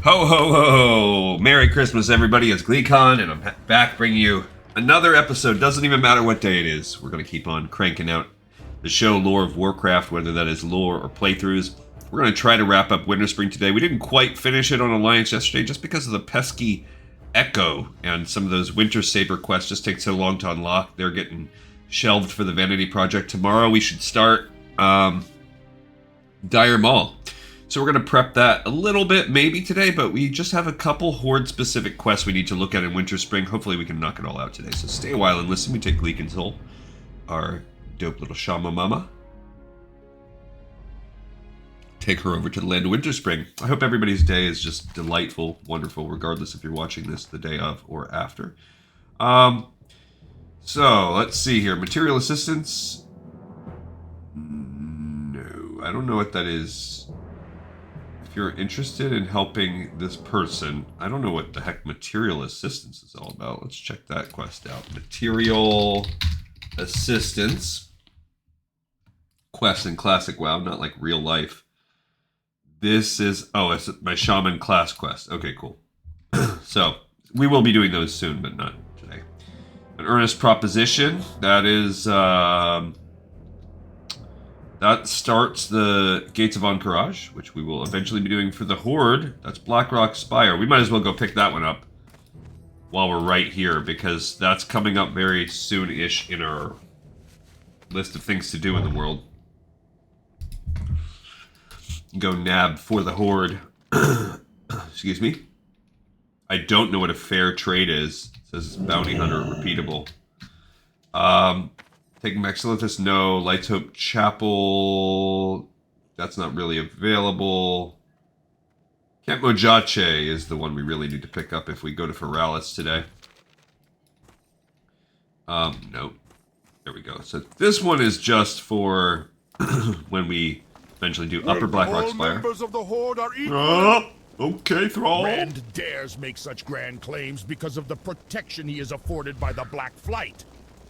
Ho, ho, ho! Merry Christmas, everybody. It's GleeCon, and I'm back bringing you another episode. Doesn't even matter what day it is. We're going to keep on cranking out the show lore of Warcraft, whether that is lore or playthroughs. We're going to try to wrap up Winterspring today. We didn't quite finish it on Alliance yesterday just because of the pesky Echo and some of those Winter Saber quests just take so long to unlock. They're getting shelved for the Vanity Project. Tomorrow we should start Dire Maul. So we're going to prep that a little bit maybe today, but we just have a couple Horde-specific quests we need to look at in Winterspring. Hopefully we can knock it all out today. So stay a while and listen. We take Gleek and Soul, our dope little Shama Mama. Take her over to the land of Winterspring. I hope everybody's day is just delightful, wonderful, regardless if you're watching this the day of or after. So let's see here. Material assistance. No, I don't know what that is. If you're interested in helping this person, I don't know what the heck material assistance is all about. Let's check that quest out. Material assistance. Quest in Classic WoW, not like real life. This is, it's my Shaman class quest. Okay, cool. So, we will be doing those soon, but not today. An earnest proposition. That is, that starts the Gates of Encourage, which we will eventually be doing for the Horde. That's Blackrock Spire. We might as well go pick that one up while we're right here, because that's coming up very soon-ish in our list of things to do in the world. Go nab for the Horde. Excuse me. I don't know what a fair trade is. It says Bounty Hunter repeatable. Taking Maxilithus, no. Lights Hope Chapel, that's not really available. Camp Mojache is the one we really need to pick up if we go to Feralis today. Nope. There we go. So this one is just for when we eventually do Upper Blackrock Spire. Members of the Horde are equal. Okay, Thrall. Rand dares make such grand claims because of the protection he is afforded by the Black Flight.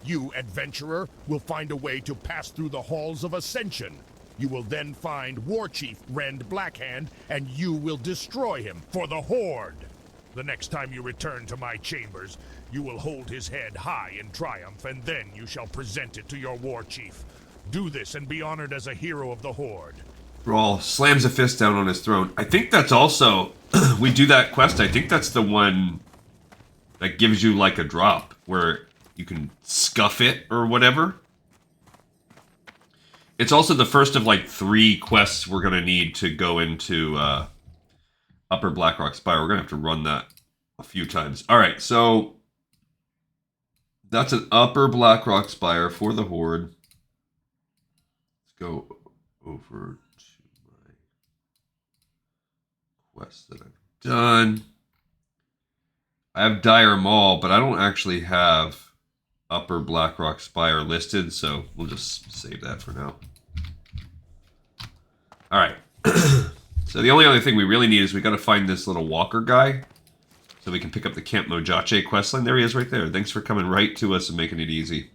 You, adventurer, will find a way to pass through the halls of Ascension. You will then find War Chief Rend Blackhand, and you will destroy him for the Horde. The next time you return to my chambers, you will hold his head high in triumph, and then you shall present it to your War Chief. Do this and be honored as a hero of the Horde. Thrall slams a fist down on his throne. I think that's also, we do that quest, I think that's the one that gives you like a drop, where you can scuff it or whatever. It's also the first of like 3 quests we're going to need to go into Upper Blackrock Spire. We're going to have to run that a few times. All right, so that's an Upper Blackrock Spire for the Horde. Let's go over to my quests that I've done. I have Dire Maul, but I don't actually have Upper Blackrock Spire listed, so we'll just save that for now. Alright. So the only other thing we really need is we gotta find this little walker guy so we can pick up the Camp Mojache questline. There he is right there. Thanks for coming right to us and making it easy.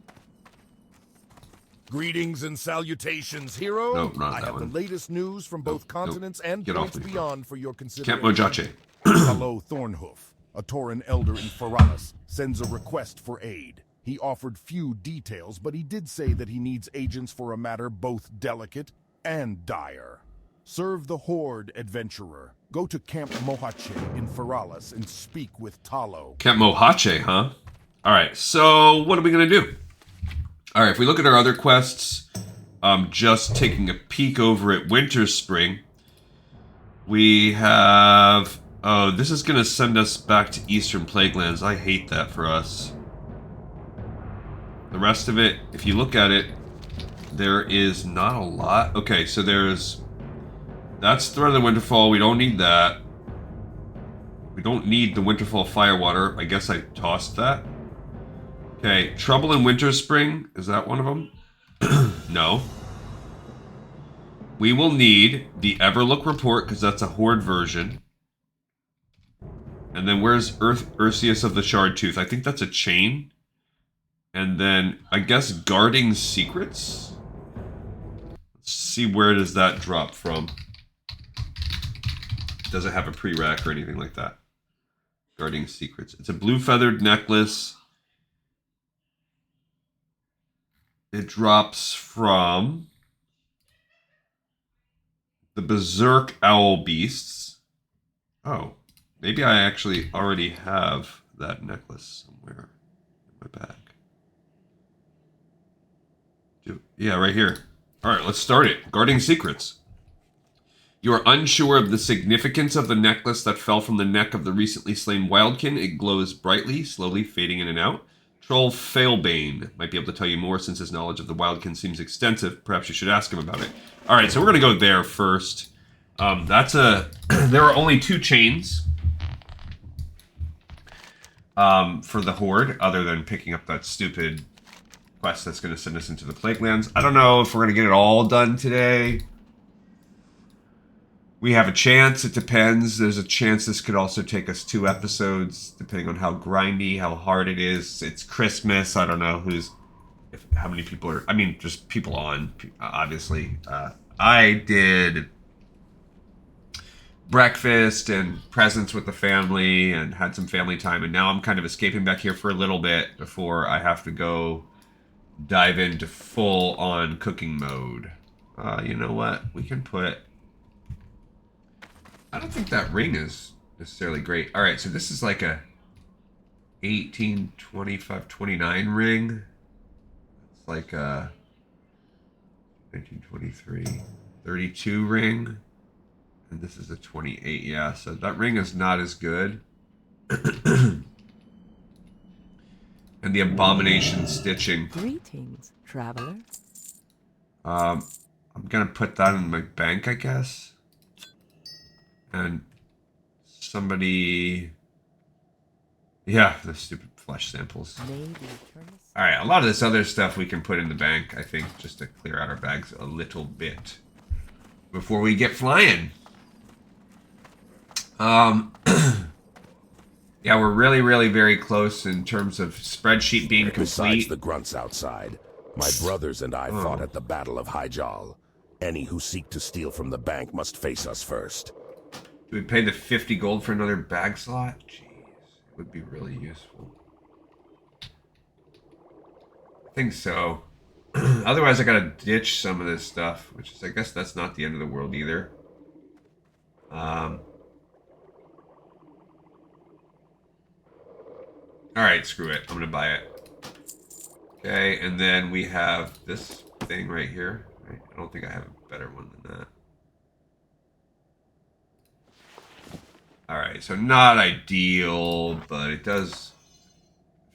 Greetings and salutations, hero. Nope, not I that have one. the latest news from both continents and Get off points me. beyond for your Camp consideration. Mojache. Hello, Thornhoof. A Tauren elder in Feralis sends a request for aid. He offered few details, but he did say that he needs agents for a matter both delicate and dire. Serve the Horde, adventurer. Go to Camp Mojache in Feralis and speak with Talo. Camp Mojache, huh? Alright, so what are we going to do? Alright, if we look at our other quests, just taking a peek over at Winterspring, we have... Oh, this is going to send us back to Eastern Plaguelands. I hate that for us. The rest of it, if you look at it, there is not a lot. Okay, so there's... That's Threat of the Winterfall. We don't need that. We don't need the Winterfall Firewater. I guess I tossed that. Okay, Trouble in Winterspring. Is that one of them? No. We will need the Everlook Report, because that's a Horde version. And then where's Ursius of the Shardtooth? I think that's a chain. And then, I guess, Guarding Secrets? Let's see, where does that drop from? Does it have a prereq or anything like that? Guarding secrets. It's a blue feathered necklace. It drops from the Berserk Owl Beasts. Oh, maybe I actually already have that necklace somewhere in my bag. Yeah, right here. All right, let's start it. Guarding secrets. You are unsure of the significance of the necklace that fell from the neck of the recently slain Wildkin. It glows brightly, slowly fading in and out. Troll Failbane might be able to tell you more since his knowledge of the Wildkin seems extensive. Perhaps you should ask him about it. All right, so we're going to go there first. There are only 2 chains for the Horde, other than picking up that stupid quest that's going to send us into the Plaguelands. I don't know if we're going to get it all done today. We have a chance. It depends. There's a chance this could also take us 2 episodes, depending on how grindy, how hard it is. It's Christmas. I don't know how many people are. I mean, just people on, obviously. I did breakfast and presents with the family and had some family time, and now I'm kind of escaping back here for a little bit before I have to go dive into full-on cooking mode. You know what? We can put... I don't think that ring is necessarily great. All right, so this is like a 18, 25, 29 ring. It's like a 19, 23, 32 ring. And this is a 28, yeah. So that ring is not as good. And the abomination stitching. Greetings, traveler. I'm gonna put that in my bank, I guess. And somebody... Yeah, the stupid flesh samples. Alright, a lot of this other stuff we can put in the bank, I think, just to clear out our bags a little bit before we get flying. Yeah, we're really, really very close in terms of spreadsheet being complete. Besides the grunts outside, my brothers and I fought at the Battle of Hyjal. Any who seek to steal from the bank must face us first. Do we pay the 50 gold for another bag slot? Jeez, it would be really useful. I think so. Otherwise, I gotta ditch some of this stuff, which is, I guess that's not the end of the world either. Alright, screw it. I'm gonna buy it. Okay, and then we have this thing right here. Right? I don't think I have a better one than that. Alright, so not ideal, but it does...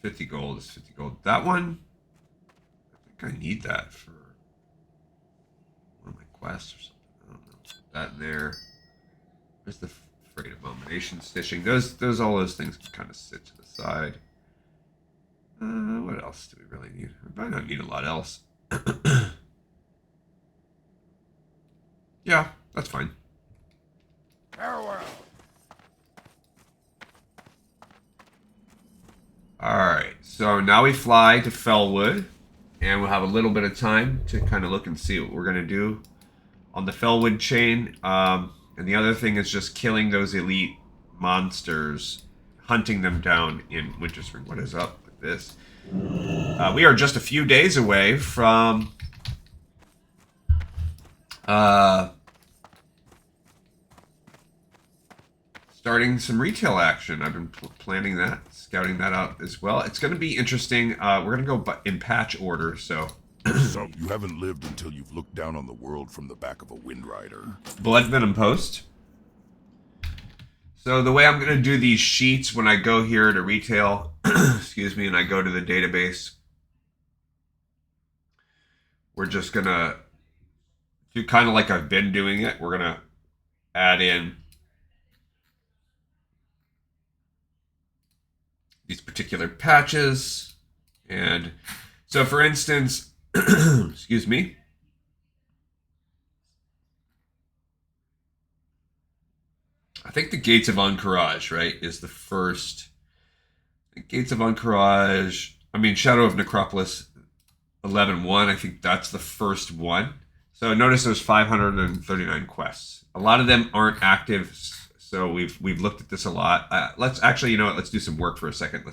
50 gold is 50 gold. That one, I think I need that for one of my quests or something. I don't know. That in there. There's the Freight Abomination stitching. All those things can kind of sit to the side. What else do we really need? We might not need a lot else. Yeah, that's fine. Farewell. Alright, so now we fly to Fellwood, and we'll have a little bit of time to kind of look and see what we're going to do on the Fellwood chain. And the other thing is just killing those elite monsters, hunting them down in Winterspring. What is up with this? We are just a few days away from starting some retail action. I've been planning that, scouting that out as well. It's going to be interesting. We're going to go in patch order, so... So you haven't lived until you've looked down on the world from the back of a Wind Rider. Blood Venom Post. So the way I'm going to do these sheets when I go here to retail, excuse me, and I go to the database, we're just going to do kind of like I've been doing it. We're going to add in these particular patches. And so for instance, excuse me, I think the Gates of Encourage, right, is the first. The Gates of Encourage, I mean, Shadow of Necropolis 11.1, I think that's the first one. So notice there's 539 quests. A lot of them aren't active, So we've looked at this a lot. Let's actually, you know what? Let's do some work for a second.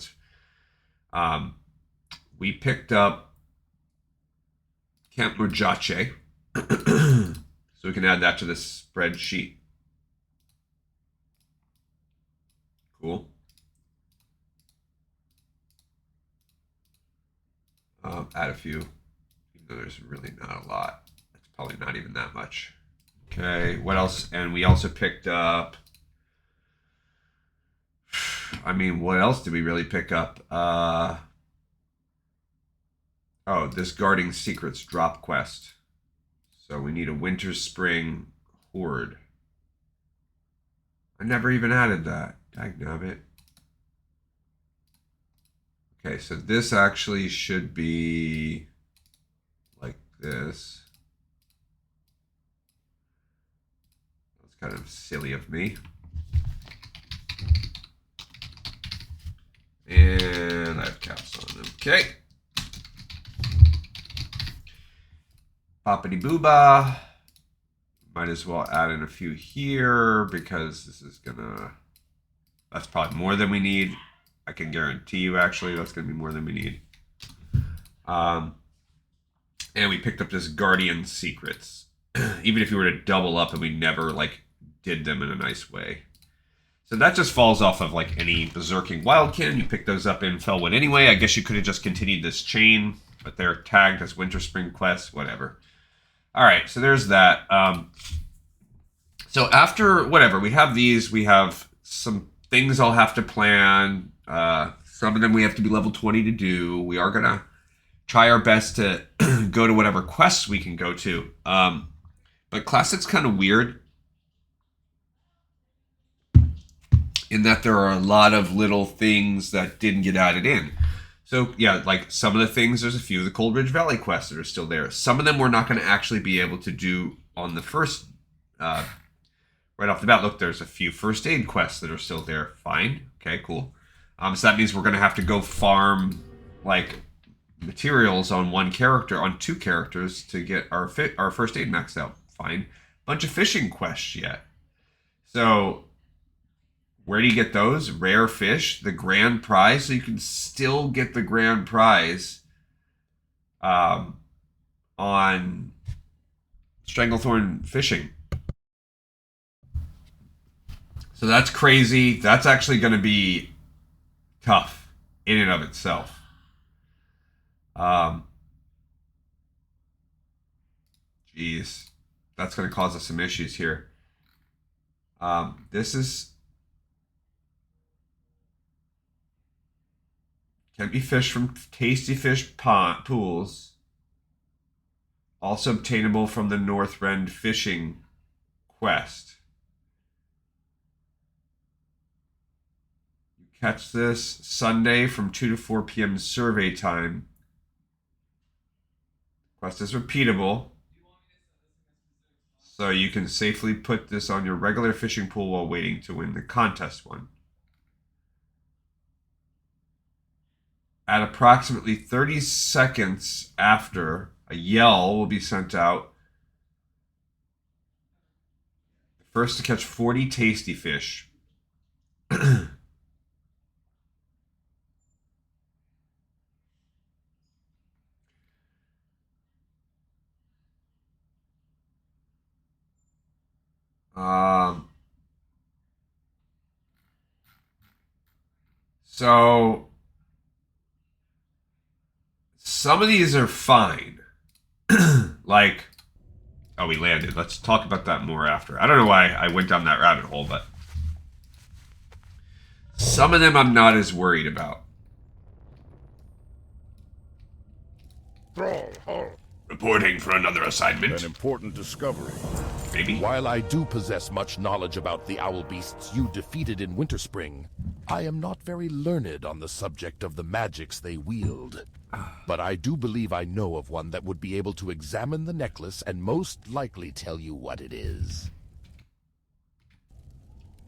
We picked up Camp Murjache. So we can add that to this spreadsheet. Cool. Add a few, even though there's really not a lot. It's probably not even that much. Okay, what else? And we also picked up, I mean, what else did we really pick up? Oh, this Guarding Secrets drop quest. So we need a Winterspring Horde. I never even added that. Dagnabbit. Okay, so this actually should be like this. That's kind of silly of me. And I have caps on them. Okay. Poppity booba. Might as well add in a few here because this is gonna, that's probably more than we need. I can guarantee you actually that's gonna be more than we need. And we picked up this Guardian Secrets. Even if you were to double up and we never like did them in a nice way. So that just falls off of like any Berserking Wildkin. You pick those up in Felwood anyway. I guess you could have just continued this chain, but they're tagged as Winterspring quests, whatever. All right, so there's that. So after whatever, we have these. We have some things I'll have to plan. Some of them we have to be level 20 to do. We are going to try our best to go to whatever quests we can go to. But Classic's kind of weird in that there are a lot of little things that didn't get added in. So, yeah, like some of the things, there's a few of the Cold Ridge Valley quests that are still there. Some of them we're not going to actually be able to do on the first, right off the bat. Look, there's a few first aid quests that are still there. Fine. Okay, cool. So that means we're going to have to go farm, like, materials on one character, on two characters to get our first aid maxed out. Fine. Bunch of fishing quests yet. So where do you get those? Rare fish, the grand prize. So you can still get the grand prize on Stranglethorn fishing. So that's crazy. That's actually going to be tough in and of itself. Geez. That's going to cause us some issues here. This is... Can be fished from Tasty Fish pools. Also obtainable from the Northrend fishing quest. You catch this Sunday from 2 to 4 p.m. survey time. Quest is repeatable. So you can safely put this on your regular fishing pool while waiting to win the contest one. At approximately 30 seconds after, a yell will be sent out. The first to catch 40 tasty fish. So some of these are fine. Like, oh, we landed. Let's talk about that more after. I don't know why I went down that rabbit hole, but some of them I'm not as worried about. Reporting for another assignment. An important discovery. Maybe. While I do possess much knowledge about the owl beasts you defeated in Winterspring, I am not very learned on the subject of the magics they wield. But I do believe I know of one that would be able to examine the necklace and most likely tell you what it is.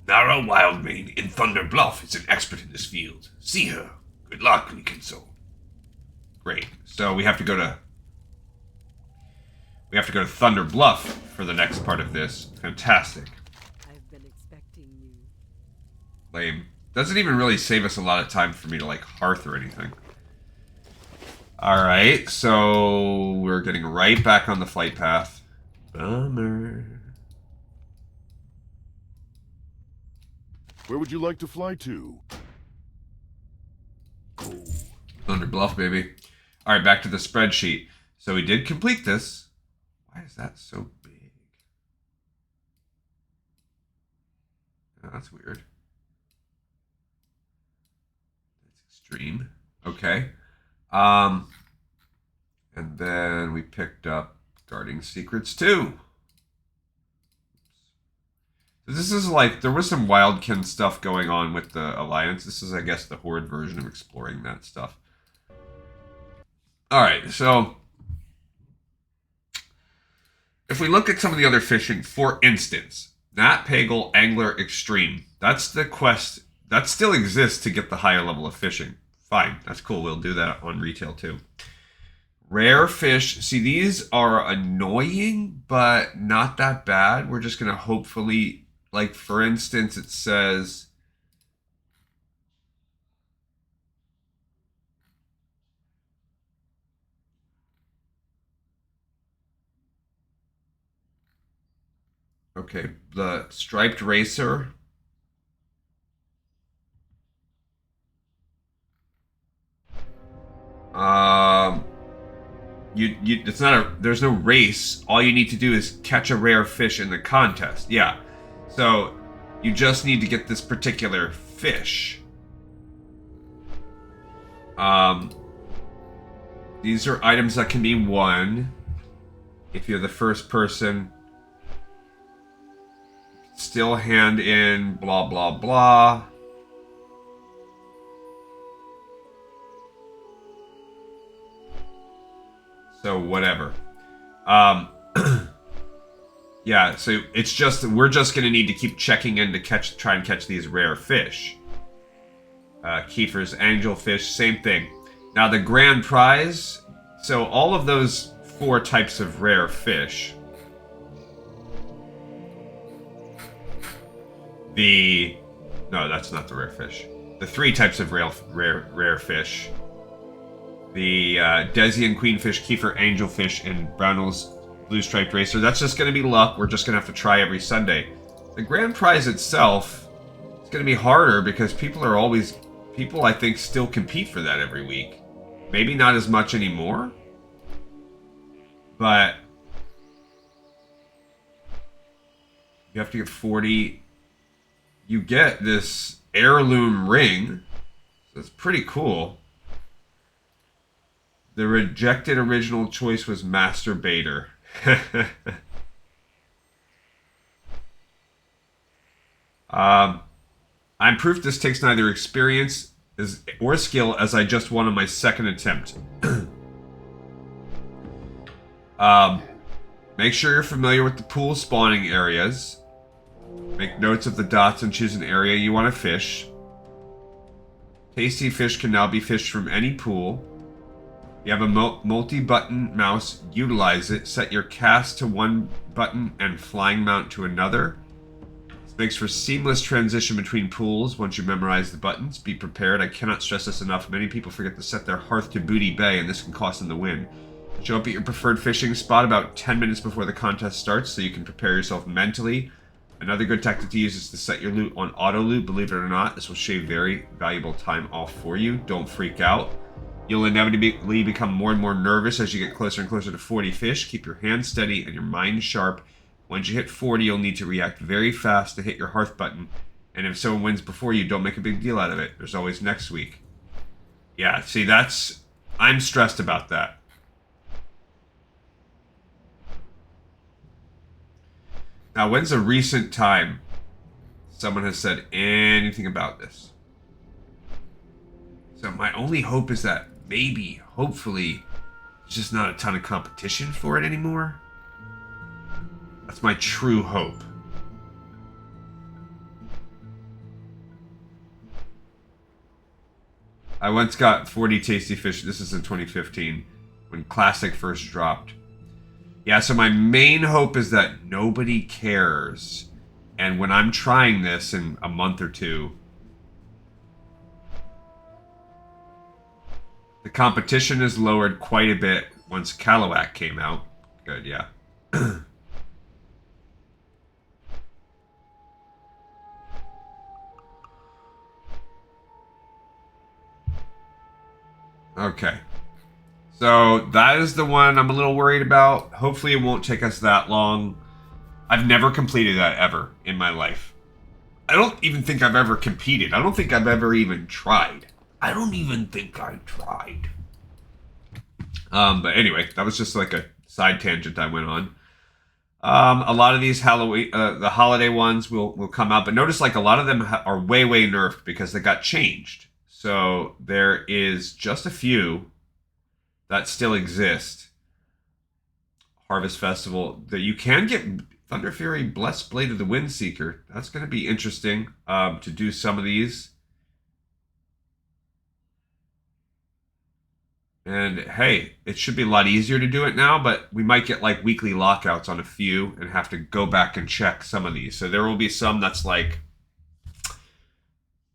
Nara Wildmane in Thunder Bluff is an expert in this field. See her. Good luck, Likenso. Great. So we have to go to Thunder Bluff for the next part of this. Fantastic. I've been expecting you. Lame. Doesn't even really save us a lot of time for me to, like, hearth or anything. Alright, so we're getting right back on the flight path. Bummer. Where would you like to fly to? Thunder Bluff, baby. Alright, back to the spreadsheet. So we did complete this. Why is that so big? Oh, that's weird. That's extreme. Okay. And then we picked up Guarding Secrets 2. So this is like, there was some Wildkin stuff going on with the Alliance. This is, I guess, the Horde version of exploring that stuff. Alright, so if we look at some of the other fishing, for instance, Nat Pagle Angler Extreme. That's the quest. That still exists to get the higher level of fishing. Fine, that's cool. We'll do that on retail too. Rare fish. See, these are annoying, but not that bad. We're just going to hopefully, like, for instance, it says... Okay, the Striped Racer. It's not a, there's no race. All you need to do is catch a rare fish in the contest. Yeah. So, you just need to get this particular fish. These are items that can be won if you're the first person. Still hand in blah blah blah. So whatever. Yeah, so it's just, we're just gonna need to keep checking in to try and catch these rare fish. Kiefer's angelfish, same thing. Now the grand prize, so all of those 4 types of rare fish. No, that's not the rare fish. The 3 types of rare fish. The Desian Queenfish, Kiefer Angelfish, and Brownell's Blue Striped Racer. That's just going to be luck. We're just going to have to try every Sunday. The grand prize itself is going to be harder because people, I think, still compete for that every week. Maybe not as much anymore. But you have to get 40. You get this heirloom ring. So it's pretty cool. The rejected original choice was Masturbator. I'm proof this takes neither experience or skill, as I just won on my second attempt. Make sure you're familiar with the pool spawning areas. Make notes of the dots and choose an area you want to fish. Tasty fish can now be fished from any pool. You have a multi-button mouse, utilize it. Set your cast to one button and flying mount to another. This makes for seamless transition between pools once you memorize the buttons. Be prepared, I cannot stress this enough. Many people forget to set their hearth to Booty Bay, and this can cost them the win. Show up at your preferred fishing spot about 10 minutes before the contest starts so you can prepare yourself mentally. Another good tactic to use is to set your loot on auto loot. Believe it or not, this will shave very valuable time off for you. Don't freak out. You'll inevitably become more and more nervous as you get closer and closer to 40 fish. Keep your hands steady and your mind sharp. Once you hit 40, you'll need to react very fast to hit your hearth button. And if someone wins before you, don't make a big deal out of it. There's always next week. Yeah, see, I'm stressed about that. Now, when's a recent time someone has said anything about this? So my only hope is that maybe, hopefully, there's just not a ton of competition for it anymore. That's my true hope. I once got 40 tasty fish. This is in 2015, when Classic first dropped. Yeah, so my main hope is that nobody cares. And when I'm trying this in a month or two, The competition is lowered quite a bit once Kalawak came out. Good, yeah. Okay. So that is the one I'm a little worried about. Hopefully it won't take us that long. I've never completed that ever in my life. I don't even think I've ever competed. I don't think I've ever even tried. I don't even think I tried. But anyway, that was just like a side tangent I went on. A lot of these Halloween, the holiday ones will come out, but notice like a lot of them are way nerfed because they got changed. So there is just a few that still exist. Harvest Festival that you can get Thunder Fury Blessed Blade of the Windseeker. That's going to be interesting to do some of these. And hey, it should be a lot easier to do it now, but we might get like weekly lockouts on a few and have to go back and check some of these. So there will be some that's like,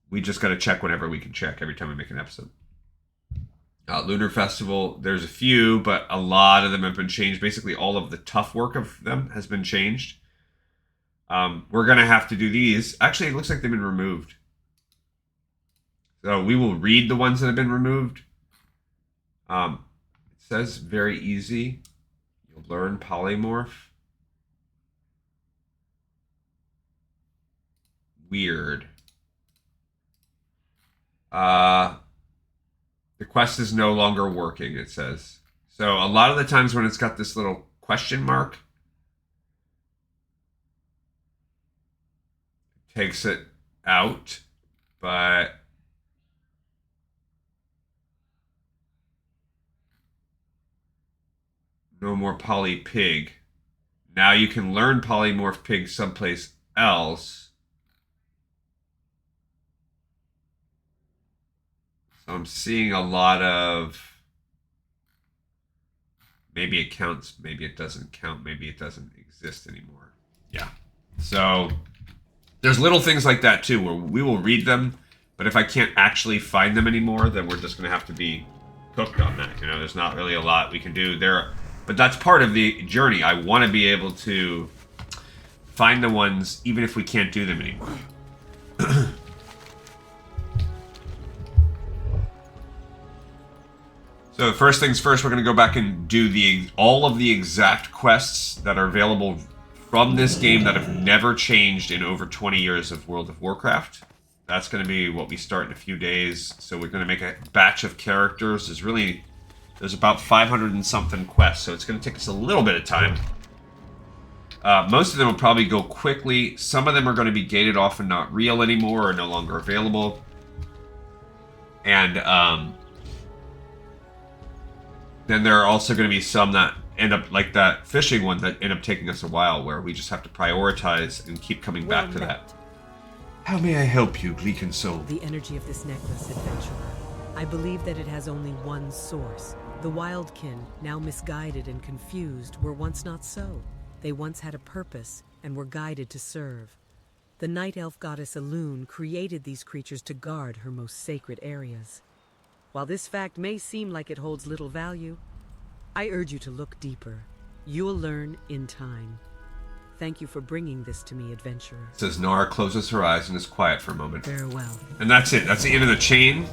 we just got to check whenever we can check every time we make an episode. Lunar Festival, there's a few, but a lot of them have been changed. Basically, all of the tough work of them has been changed. We're going to have to do these. Actually, it looks like they've been removed. So we will read the ones that have been removed. It says very easy. You'll learn polymorph. Weird. The quest is no longer working, it says. So a lot of the times when it's got this little question mark, it takes it out, but no more poly pig. Now you can learn polymorph pig someplace else. So I'm seeing a lot of, maybe it counts, maybe it doesn't count, maybe it doesn't exist anymore. Yeah. So there's little things like that too, where we will read them, but if I can't actually find them anymore, then we're just going to have to be cooked on that. You know, there's not really a lot we can do there, but that's part of the journey. I want to be able to find the ones, even if we can't do them anymore. So first things first, we're going to go back and do all of the exact quests that are available from this game that have never changed in over 20 years of World of Warcraft. That's going to be what we start in a few days. So we're going to make a batch of characters. There's about 500 and something quests, so it's going to take us a little bit of time. Most of them will probably go quickly. Some of them are going to be gated off and not real anymore or no longer available. And then there are also going to be some that end up, like that fishing one, that end up taking us a while, where we just have to prioritize and keep coming back to that. How may I help you, Gleekin Soul? The energy of this necklace, adventurer. I believe that it has only one source. The Wildkin, now misguided and confused, were once not so. They once had a purpose and were guided to serve. The night elf goddess Elune created these creatures to guard her most sacred areas. While this fact may seem like it holds little value, I urge you to look deeper. You'll learn in time. Thank you for bringing this to me, adventurer. It says Nara closes her eyes and is quiet for a moment. Farewell. And that's it. That's the end of the chain.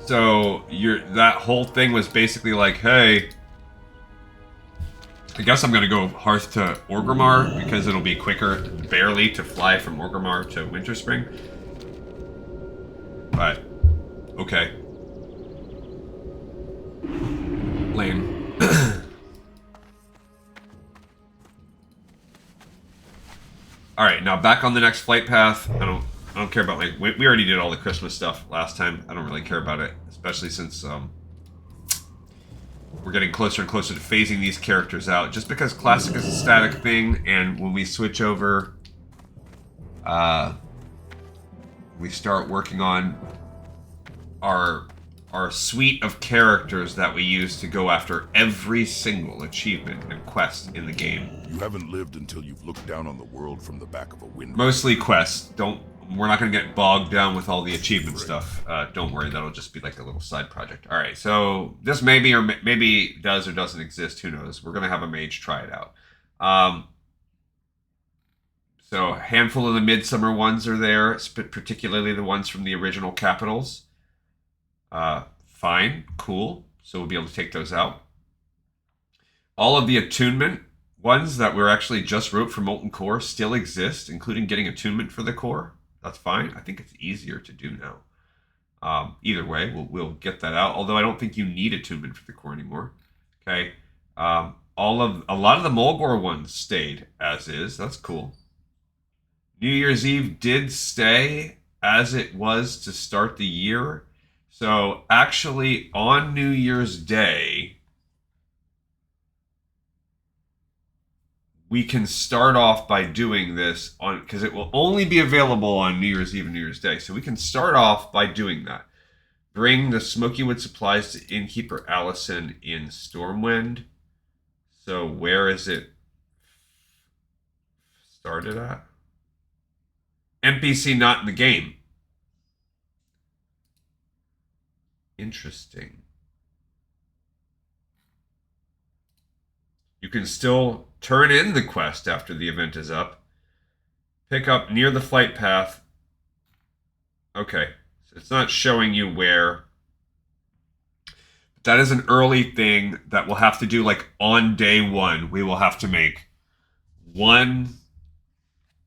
So that whole thing was basically like, hey, I guess I'm going to go Hearth to Orgrimmar because it'll be quicker, barely, to fly from Orgrimmar to Winterspring. But, okay. Lame. Alright, now back on the next flight path. I don't care about, like, we already did all the Christmas stuff last time. I don't really care about it, especially since we're getting closer and closer to phasing these characters out. Just because Classic is a static thing, and when we switch over, we start working on our suite of characters that we use to go after every single achievement and quest in the game. You haven't lived until you've looked down on the world from the back of a window. Mostly quests. we're not going to get bogged down with all the achievement stuff. Don't worry, that'll just be like a little side project. All right, so this maybe does or doesn't exist. Who knows? We're going to have a mage try it out. So a handful of the midsummer ones are there, particularly the ones from the original capitals. Fine, cool. So we'll be able to take those out. All of the attunement ones that we actually just wrote for Molten Core still exist, including getting attunement for the core. That's fine. I think it's easier to do now. Either way, we'll get that out. Although I don't think you need attunement for the core anymore. Okay. A lot of the Mulgore ones stayed as is. That's cool. New Year's Eve did stay as it was to start the year. So actually, on New Year's Day, we can start off by doing this on, because it will only be available on New Year's Eve and New Year's Day. So we can start off by doing that. Bring the Smokywood supplies to Innkeeper Allison in Stormwind. So where is it started at? NPC not in the game. Interesting. You can still turn in the quest after the event is up. Pick up near the flight path. Okay. So it's not showing you where. But that is an early thing that we'll have to do, like on day one. We will have to make one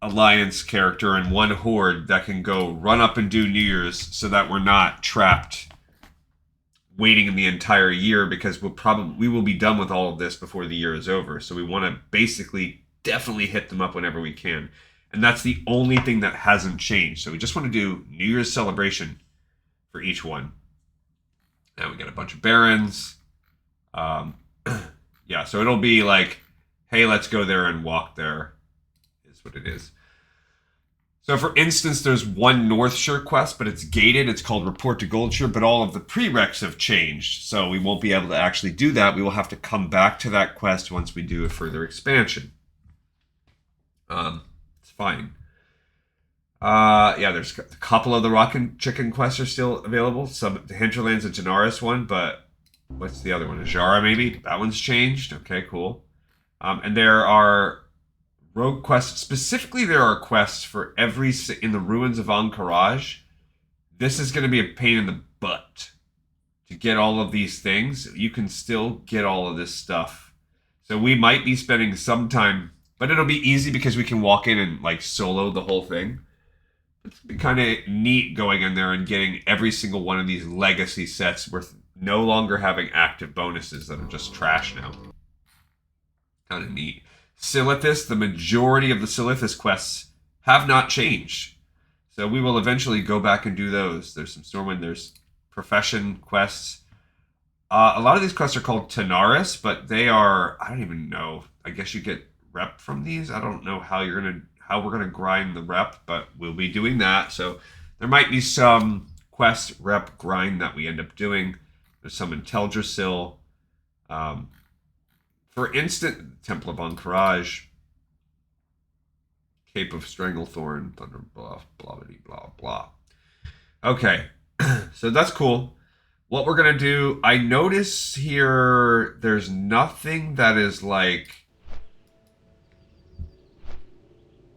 Alliance character and one Horde that can go run up and do New Year's, so that we're not trapped waiting in the entire year, because we will be done with all of this before the year is over. So we want to basically definitely hit them up whenever we can. And that's the only thing that hasn't changed. So we just want to do New Year's celebration for each one. Now we get a bunch of barons. Yeah, so it'll be like, hey, let's go there and walk there. What it is. So for instance, there's one Northshire quest, but it's gated. It's called Report to Goldshire, but all of the prereqs have changed. So we won't be able to actually do that. We will have to come back to that quest once we do a further expansion. It's fine. Yeah, there's a couple of the Rock and Chicken quests are still available. The Hinterlands and Janaris one, but what's the other one? Ajara maybe? That one's changed. Okay, cool. And there are rogue quests. Specifically, there are quests for in the ruins of Ahn'Qiraj. This is going to be a pain in the butt to get all of these things. You can still get all of this stuff. So we might be spending some time, but it'll be easy because we can walk in and like solo the whole thing. It's kind of neat going in there and getting every single one of these legacy sets with no longer having active bonuses that are just trash now. Kind of neat. Silithus, the majority of the Silithus quests have not changed. So we will eventually go back and do those. There's some Stormwind, there's Profession quests. A lot of these quests are called Tanaris, but they are, I don't even know. I guess you get rep from these. I don't know how we're gonna grind the rep, but we'll be doing that. So there might be some quest rep grind that we end up doing. There's some in Teldrassil. For instance, Temple of Ahn'Qiraj, Cape of Stranglethorn, Thunder Bluff, blah, blah, blah, blah. Okay, so that's cool. What we're going to do, I notice here there's nothing that is like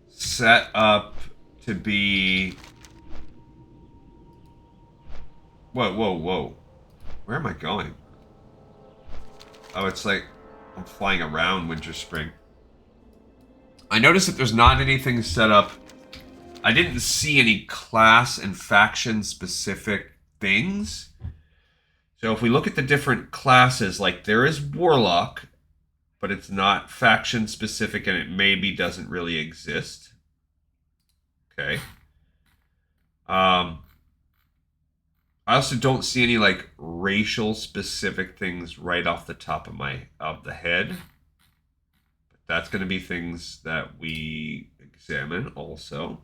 set up to be... Whoa, whoa, whoa. Where am I going? Oh, it's like... I'm flying around Winterspring. I noticed that there's not anything set up. I didn't see any class and faction specific things. So if we look at the different classes, like there is Warlock, but it's not faction specific and it maybe doesn't really exist. Okay. I also don't see any like racial specific things right off the top of the head. But that's going to be things that we examine also.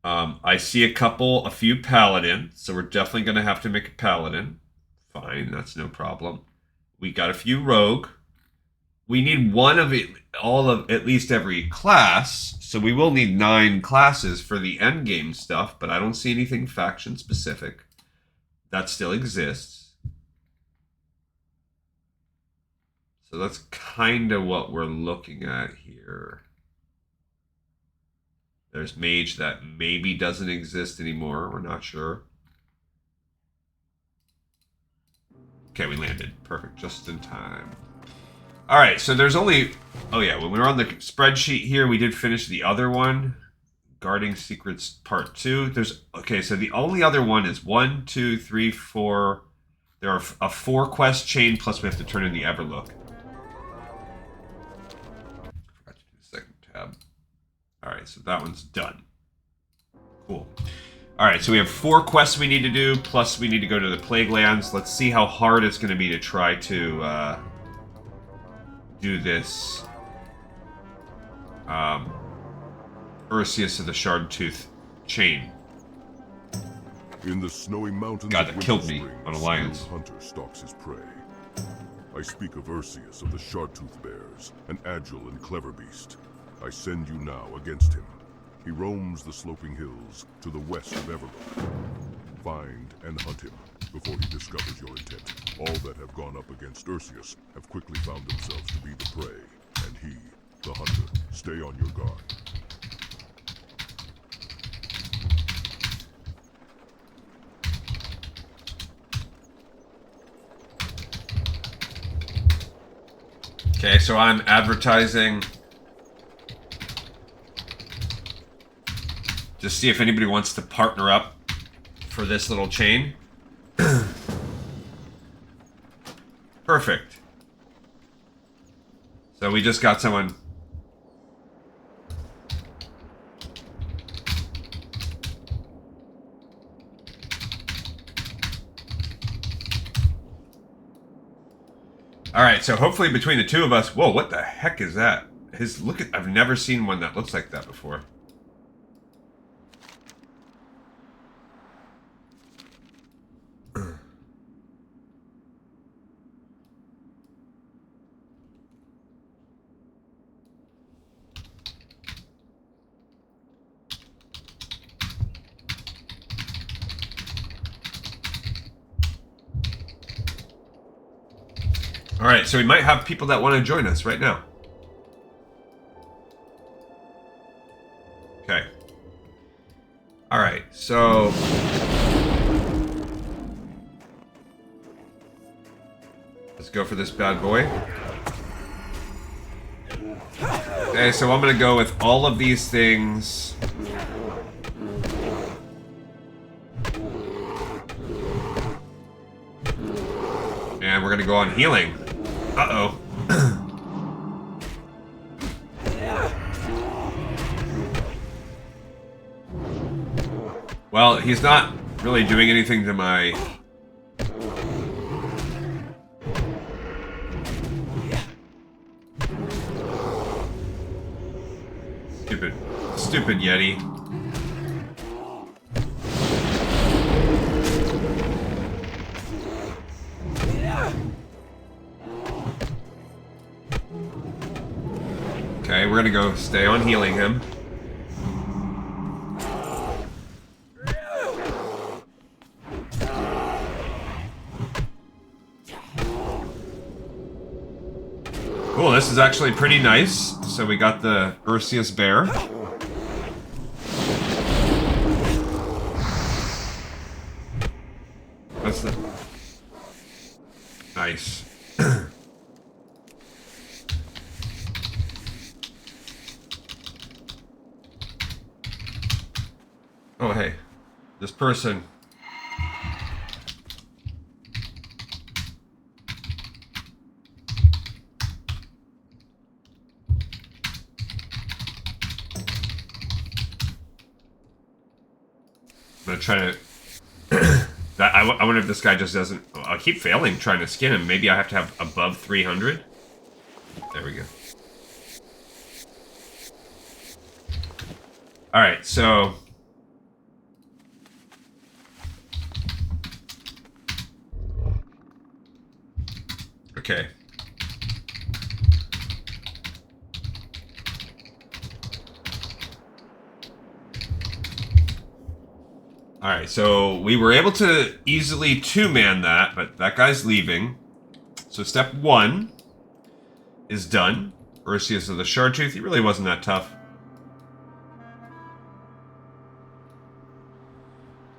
I see a few paladin, so we're definitely going to have to make a paladin. Fine, that's no problem. We got a few rogue. we need one of it, all of at least every class. So we will need 9 classes for the end game stuff, but I don't see anything faction specific. That still exists. So that's kind of what we're looking at here. There's mage that maybe doesn't exist anymore. We're not sure. Okay, we landed. Perfect. Just in time. All right, so there's only... Oh, yeah, when we were on the spreadsheet here, we did finish the other one. Guarding Secrets Part 2. There's... Okay, so the only other one is 1, 2, 3, 4... There are a 4-quest chain, plus we have to turn in the Everlook. Forgot to do the second tab. All right, so that one's done. Cool. All right, so we have 4 quests we need to do, plus we need to go to the Plague Lands. Let's see how hard it's going to be to try to do this Ursius of the Shardtooth chain. In the snowy mountains God, of that killed me Winterspring, on Alliance. skilled hunter stalks his prey. I speak of Ursius of the Shardtooth bears, an agile and clever beast. I send you now against him. He roams the sloping hills to the west of Everlook. Find and hunt him before he discovers your intent. All that have gone up against Ursius have quickly found themselves to be the prey, and he, the hunter, stay on your guard. Okay, so I'm advertising to see if anybody wants to partner up for this little chain. Perfect. So we just got someone. All right, so hopefully between the two of us, whoa, what the heck is that? I've never seen one that looks like that before. All right, so we might have people that want to join us right now. Okay. All right, so let's go for this bad boy. Okay, so I'm going to go with all of these things. And we're going to go on healing. Uh-oh. Well, he's not really doing anything to my... Stupid Yeti. Okay, we're gonna go stay on healing him. Cool, this is actually pretty nice. So we got the Ursius bear. That's the... Nice. Oh, hey. This person... I'm gonna try to... I wonder if this guy just doesn't... I keep failing trying to skin him. Maybe I have to have above 300? There we go. Alright, so... Okay. Alright, so we were able to easily two-man that, but that guy's leaving. So step 1 is done. Ursius of the Shardtooth, he really wasn't that tough.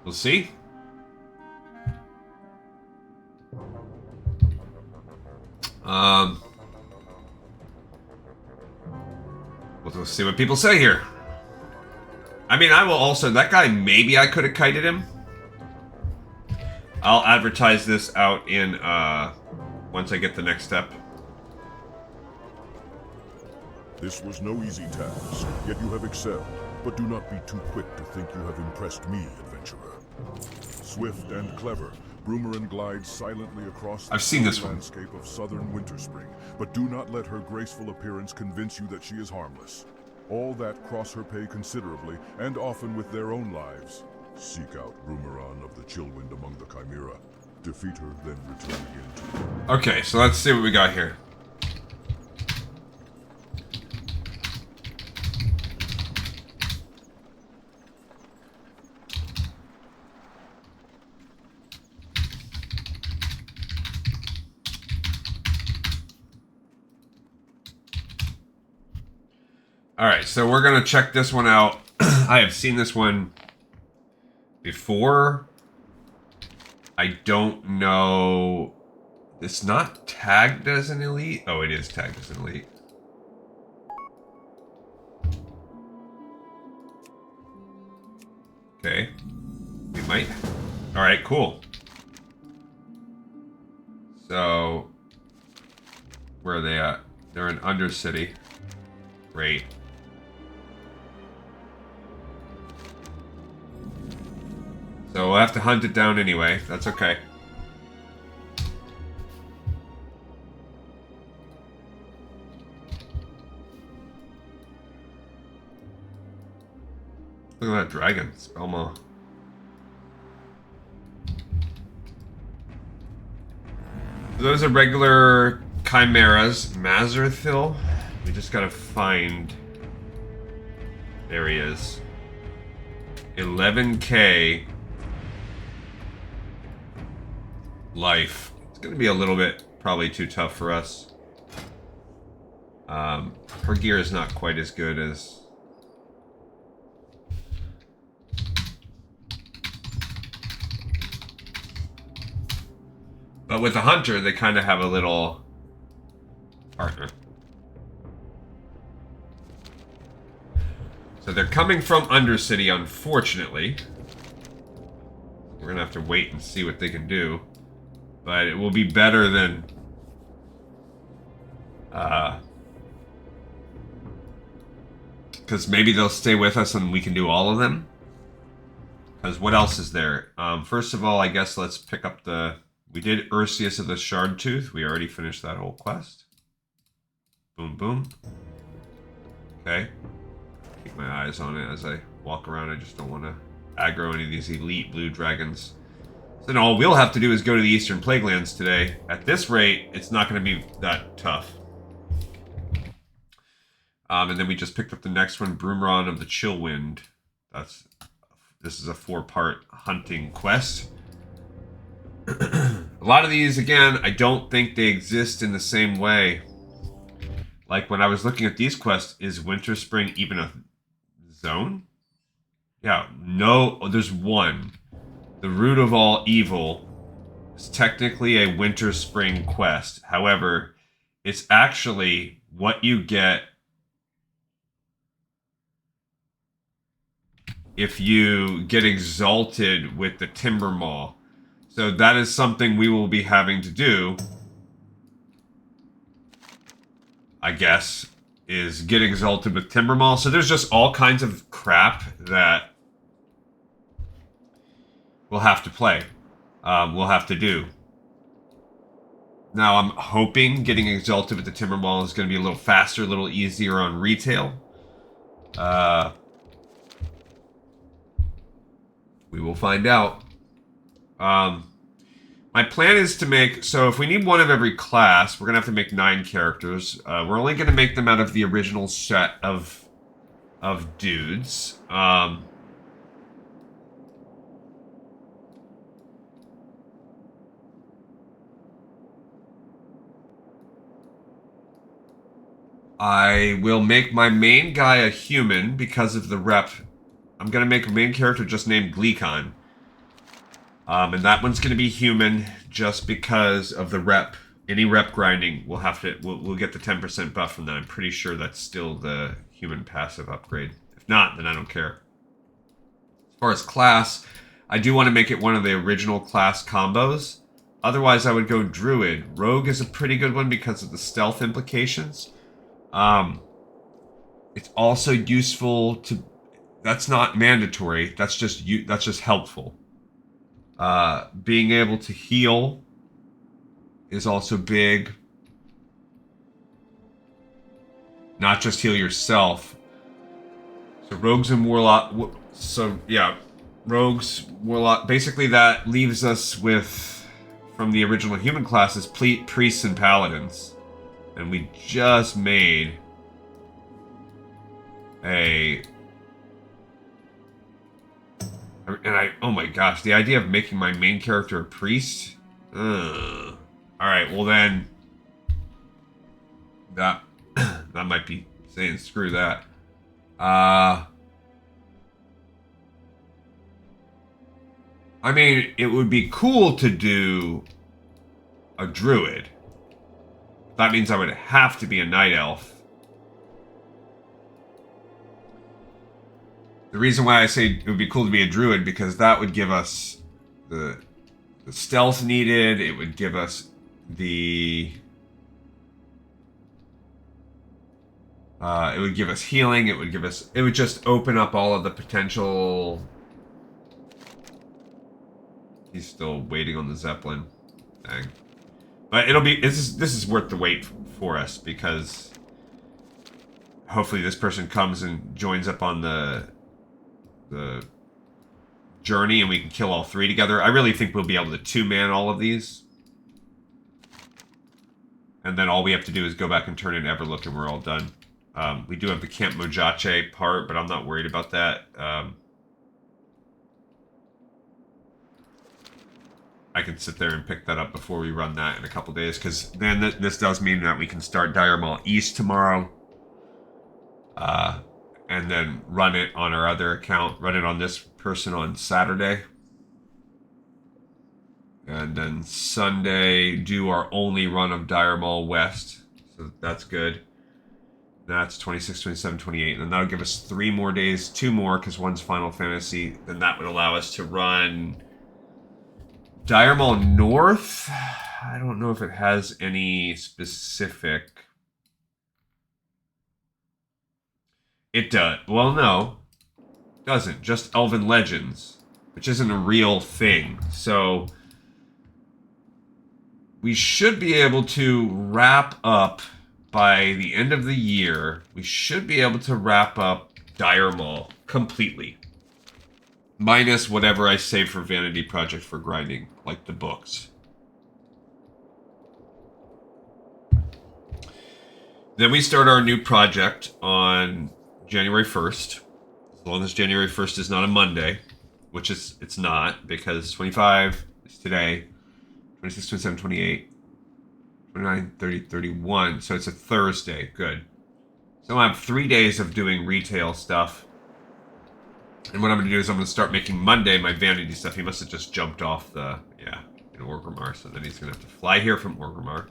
We'll see. We'll see what people say here. I mean, I will also... That guy, maybe I could have kited him. I'll advertise this out in, once I get the next step. This was no easy task, yet you have excelled. But do not be too quick to think you have impressed me, adventurer. Swift and clever, Brumeran glides silently across I've seen this one. landscape of southern Winterspring, but do not let her graceful appearance convince you that she is harmless. All that cross her pay considerably, and often with their own lives. Seek out Brumeran of the Chilwind among the Chimera. Defeat her, then return again to her. Okay, so let's see what we got here. Alright, so we're going to check this one out. I have seen this one before. I don't know... It's not tagged as an elite? Oh, it is tagged as an elite. Okay. We might... Alright, cool. So... Where are they at? They're in Undercity. Great. So we'll have to hunt it down anyway. That's okay. Look at that dragon, Spellmaw. Those are regular chimeras. Mazerthil. We just gotta find. There he is. 11k life. It's gonna be a little bit probably too tough for us. Her gear is not quite as good as. But with the hunter, they kind of have a little partner. So they're coming from Undercity, unfortunately. We're gonna have to wait and see what they can do. But it will be better than... because maybe they'll stay with us and we can do all of them. Because what else is there? First of all, I guess let's pick up the... We did Ursius of the Shardtooth. We already finished that whole quest. Boom, boom. Okay. Keep my eyes on it as I walk around. I just don't want to aggro any of these elite blue dragons. So then all we'll have to do is go to the Eastern Plaguelands today. At this rate, it's not going to be that tough. And then we just picked up the next one, Brumeran of the Chilwind. This is a 4-part hunting quest. A lot of these, again, I don't think they exist in the same way. Like when I was looking at these quests, is Winterspring even a zone? Yeah, no, there's one. The root of all evil is technically a Winterspring quest. However, it's actually what you get if you get exalted with the Timber Maw. So that is something we will be having to do, I guess, is get exalted with Timber Maw. So there's just all kinds of crap that we'll have to play. We'll have to do. Now I'm hoping getting exalted with the Timber Maw is going to be a little faster, a little easier on retail. We will find out. My plan is to make... So if we need one of every class, we're going to have to make 9 characters. We're only going to make them out of the original set of dudes. I will make my main guy a human because of the rep. I'm going to make a main character just named Gleekon. And that one's going to be human just because of the rep. Any rep grinding, we'll get the 10% buff from that. I'm pretty sure that's still the human passive upgrade. If not, then I don't care. As far as class, I do want to make it one of the original class combos. Otherwise, I would go Druid. Rogue is a pretty good one because of the stealth implications. It's also useful to... That's not mandatory. That's just helpful. Being able to heal is also big. Not just heal yourself. So rogues and warlock. So yeah, rogues, warlock. Basically, that leaves us with, from the original human classes, priests and paladins, and we just made a. Oh my gosh, the idea of making my main character a priest. Alright, well then... That might be saying screw that. I mean, it would be cool to do a druid. That means I would have to be a night elf. The reason why I say it would be cool to be a druid, because that would give us the stealth needed, it would give us the... it would give us healing, it would just open up all of the potential... He's still waiting on the Zeppelin. Dang. But this is worth the wait for us, because hopefully this person comes and joins up on the journey and we can kill all three together. I really think we'll be able to two-man all of these. And then all we have to do is go back and turn in Everlook and we're all done. We do have the Camp Mojache part, but I'm not worried about that. I can sit there and pick that up before we run that in a couple days, because then this does mean that we can start Dire Maul East tomorrow. And then run it on our other account, run it on this person on Saturday. And then Sunday, do our only run of Dire Maul West. So that's good. That's 26, 27, 28. And then that'll give us 3 more days, 2 more, because one's Final Fantasy. Then that would allow us to run Dire Maul North. I don't know if it has any specific... It does. Well, no. It doesn't. Just Elven Legends, which isn't a real thing. So we should be able to wrap up by the end of the year. We should be able to wrap up Dire Maul completely. Minus whatever I save for Vanity Project for grinding, like the books. Then we start our new project on January 1st, as long as January 1st is not a Monday, which it's not, because 25 is today, 26, 27, 28, 29, 30, 31, so it's a Thursday. Good. So I have 3 days of doing retail stuff, and what I'm going to do is I'm going to start making Monday my vanity stuff. He must have just jumped off the, in Orgrimmar, so then he's going to have to fly here from Orgrimmar.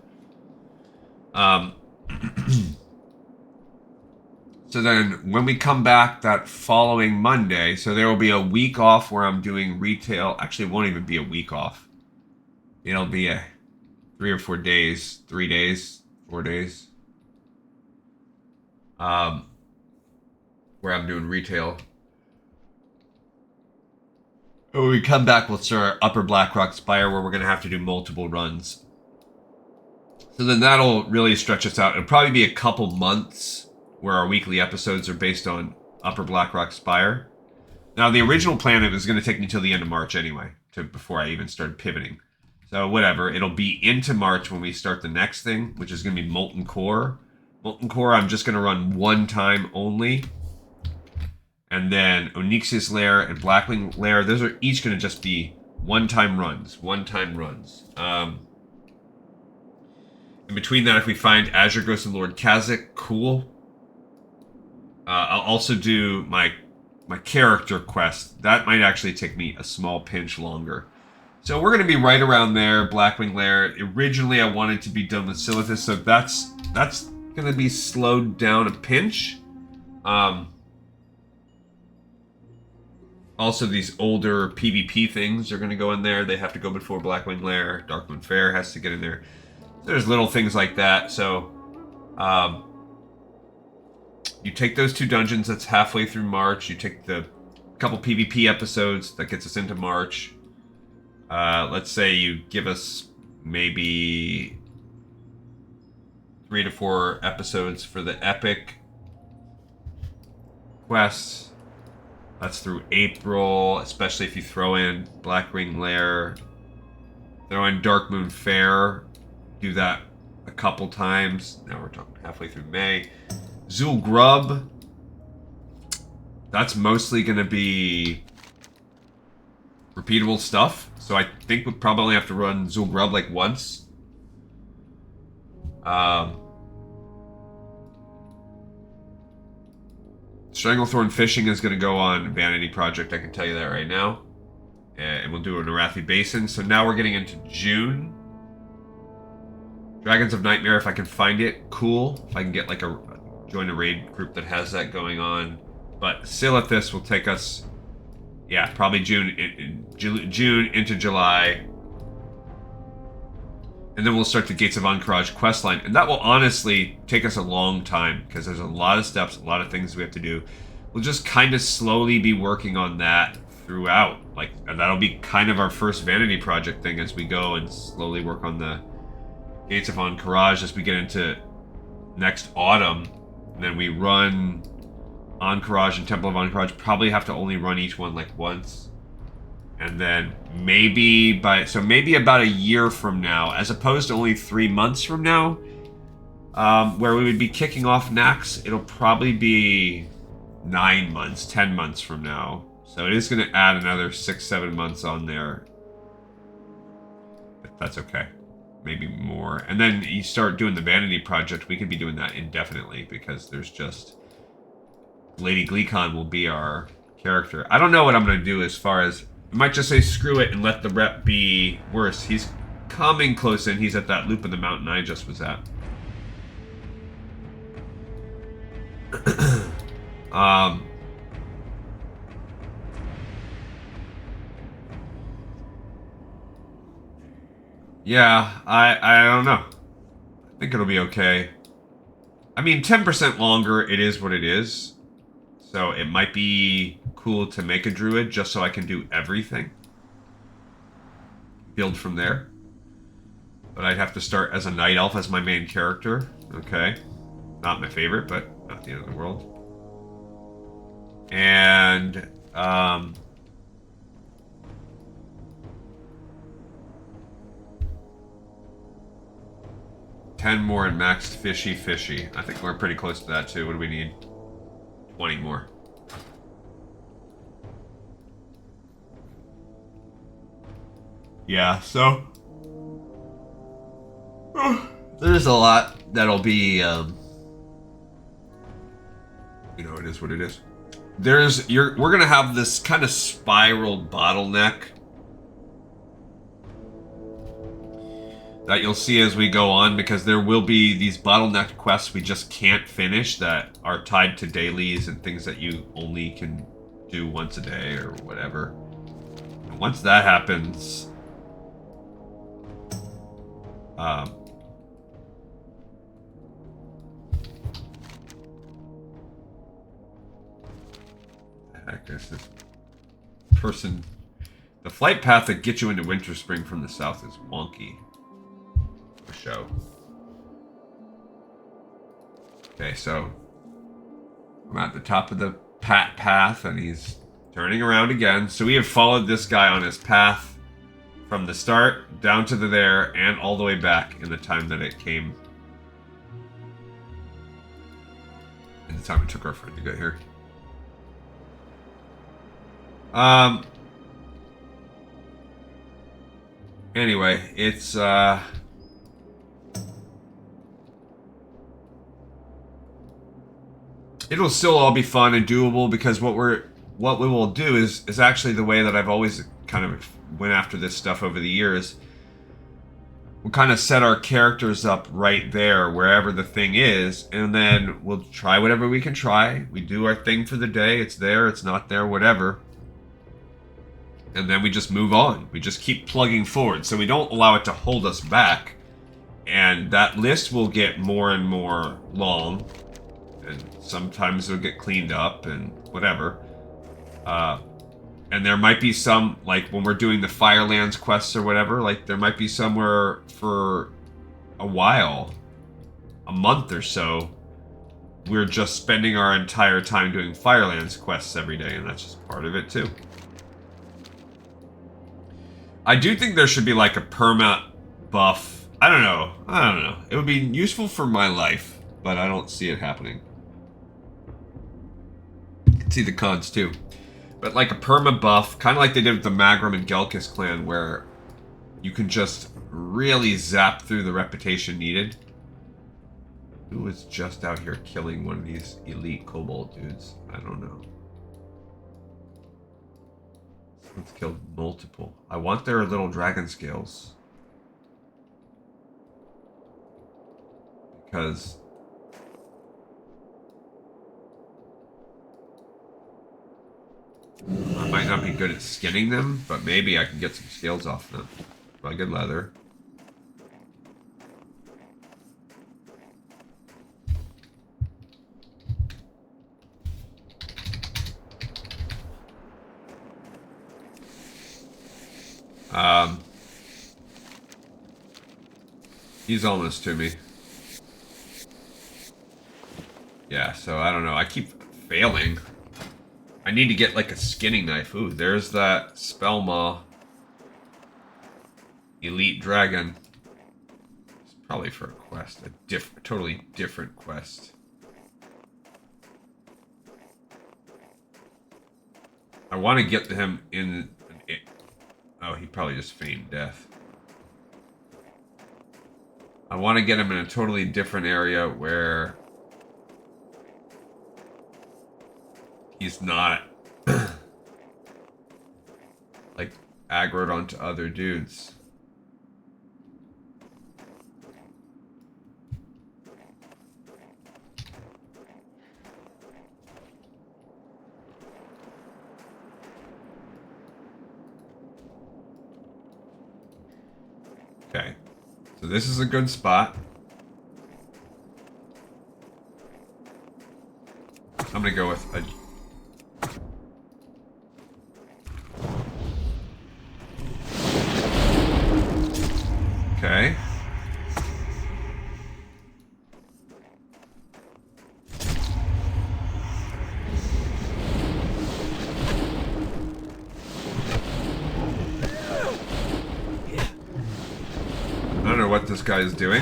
So then when we come back that following Monday, so there will be a week off where I'm doing retail. Actually, it won't even be a week off. It'll be a 3 or 4 days, 3 days, 4 days. Where I'm doing retail. And when we come back, we'll start Upper Blackrock Spire, where we're going to have to do multiple runs. So then that'll really stretch us out. It'll probably be a couple months where our weekly episodes are based on Upper Blackrock Spire. Now, the original plan, it was going to take me till the end of March anyway, before I even started pivoting. So, whatever. It'll be into March when we start the next thing, which is going to be Molten Core. Molten Core, I'm just going to run one time only. And then Onyxius Lair and Blackwing Lair, those are each going to just be one-time runs. In between that, if we find Azure Ghost and Lord Kazakh, cool. I'll also do my character quest. That might actually take me a small pinch longer. So we're going to be right around there, Blackwing Lair. Originally, I wanted to be done with Silithus, so that's going to be slowed down a pinch. Also, these older PvP things are going to go in there. They have to go before Blackwing Lair. Darkmoon Fair has to get in there. There's little things like that. So, you take those 2 dungeons. That's halfway through March. You take the couple PvP episodes. That gets us into March. Let's say you give us maybe 3 to 4 episodes for the epic quests. That's through April, especially if you throw in Blackwing Lair, throw in Darkmoon Fair, do that a couple times. Now we're talking halfway through May. Zul Grub, that's mostly going to be repeatable stuff. So I think we'll probably have to run Zul Grub like once. Stranglethorn Fishing is going to go on Vanity Project, I can tell you that right now. And we'll do an Arathi Basin. So now we're getting into June. Dragons of Nightmare, if I can find it, cool. If I can get like join a raid group that has that going on. But Silithus will take us, yeah, probably June into July. And then we'll start the Gates of Ahn'Qiraj questline. And that will honestly take us a long time, because there's a lot of steps, a lot of things we have to do. We'll just kind of slowly be working on that throughout. Like, and that'll be kind of our first Vanity Project thing as we go and slowly work on the Gates of Ahn'Qiraj as we get into next autumn. And then we run Ahn'Qiraj and Temple of Ahn'Qiraj. Probably have to only run each one like once. And then maybe about a year from now, as opposed to only 3 months from now, where we would be kicking off Nax, it'll probably be 9 months, 10 months from now. So it is going to add another 6-7 months on there. If that's okay. Maybe more. And then you start doing the Vanity Project, we could be doing that indefinitely, because there's just... Lady Gleekon will be our character. I don't know what I'm going to do as far as... I might just say screw it and let the rep be worse. He's coming close in. He's at that loop of the mountain I just was at. Yeah, I don't know. I think it'll be okay. I mean, 10% longer, it is what it is. So it might be cool to make a druid just so I can do everything. Build from there. But I'd have to start as a night elf as my main character. Okay. Not my favorite, but not the end of the world. And 10 more in maxed fishy. I think we're pretty close to that too. What do we need? 20 more. Yeah, so there's a lot that'll be you know, it is what it is. We're gonna have this kind of spiraled bottleneck that you'll see as we go on, because there will be these bottleneck quests we just can't finish that are tied to dailies and things that you only can do once a day or whatever. And once that happens, the heck is this person? The flight path that gets you into Winterspring from the south is wonky. Show. Okay, so I'm at the top of the path and he's turning around again. So we have followed this guy on his path from the start down to there and all the way back in the time that it came. In the time it took our friend to get here. Anyway, it's it'll still all be fun and doable because what we will do is actually the way that I've always kind of went after this stuff over the years. We'll kind of set our characters up right there, wherever the thing is, and then we'll try whatever we can try. We do our thing for the day. It's there, it's not there, whatever. And then we just move on. We just keep plugging forward, so we don't allow it to hold us back. And that list will get more and more long, and sometimes it'll get cleaned up and whatever. And there might be some, like when we're doing the Firelands quests or whatever, like there might be somewhere for a while, a month or so, we're just spending our entire time doing Firelands quests every day, and that's just part of it too. I do think there should be like a perma buff. I don't know. It would be useful for my life, but I don't see it happening. You can see the cons too. But like a perma buff, kind of like they did with the Magram and Gelkis clan, where you can just really zap through the reputation needed. Who was just out here killing one of these elite kobold dudes? I don't know. Someone's killed multiple. I want their little dragon scales. Because I might not be good at skinning them, but maybe I can get some scales off them. Rugged leather. He's almost to me. Yeah, so I don't know. I keep failing. I need to get like a skinning knife. Ooh, there's that Spellmaw Elite Dragon. It's probably for a quest. A totally different quest. I want to get him in... Oh, he probably just feigned death. I want to get him in a totally different area where he's not like aggroed onto other dudes. Okay, so this is a good spot. I'm gonna go with a... Okay. I don't know what this guy is doing.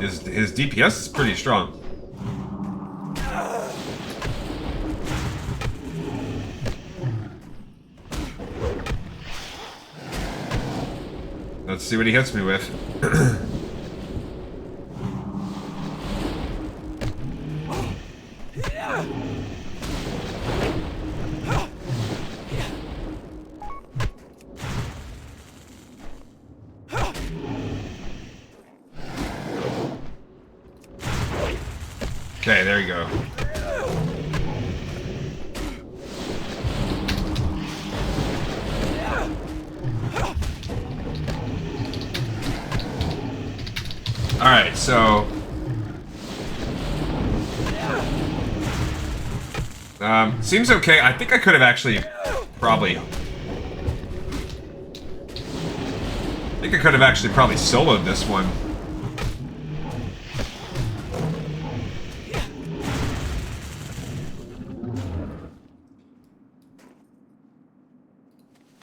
His DPS is pretty strong. Let's see what he hits me with. Okay, there you go. Alright, so... seems okay. I think I could have actually probably... I think I could have actually probably soloed this one.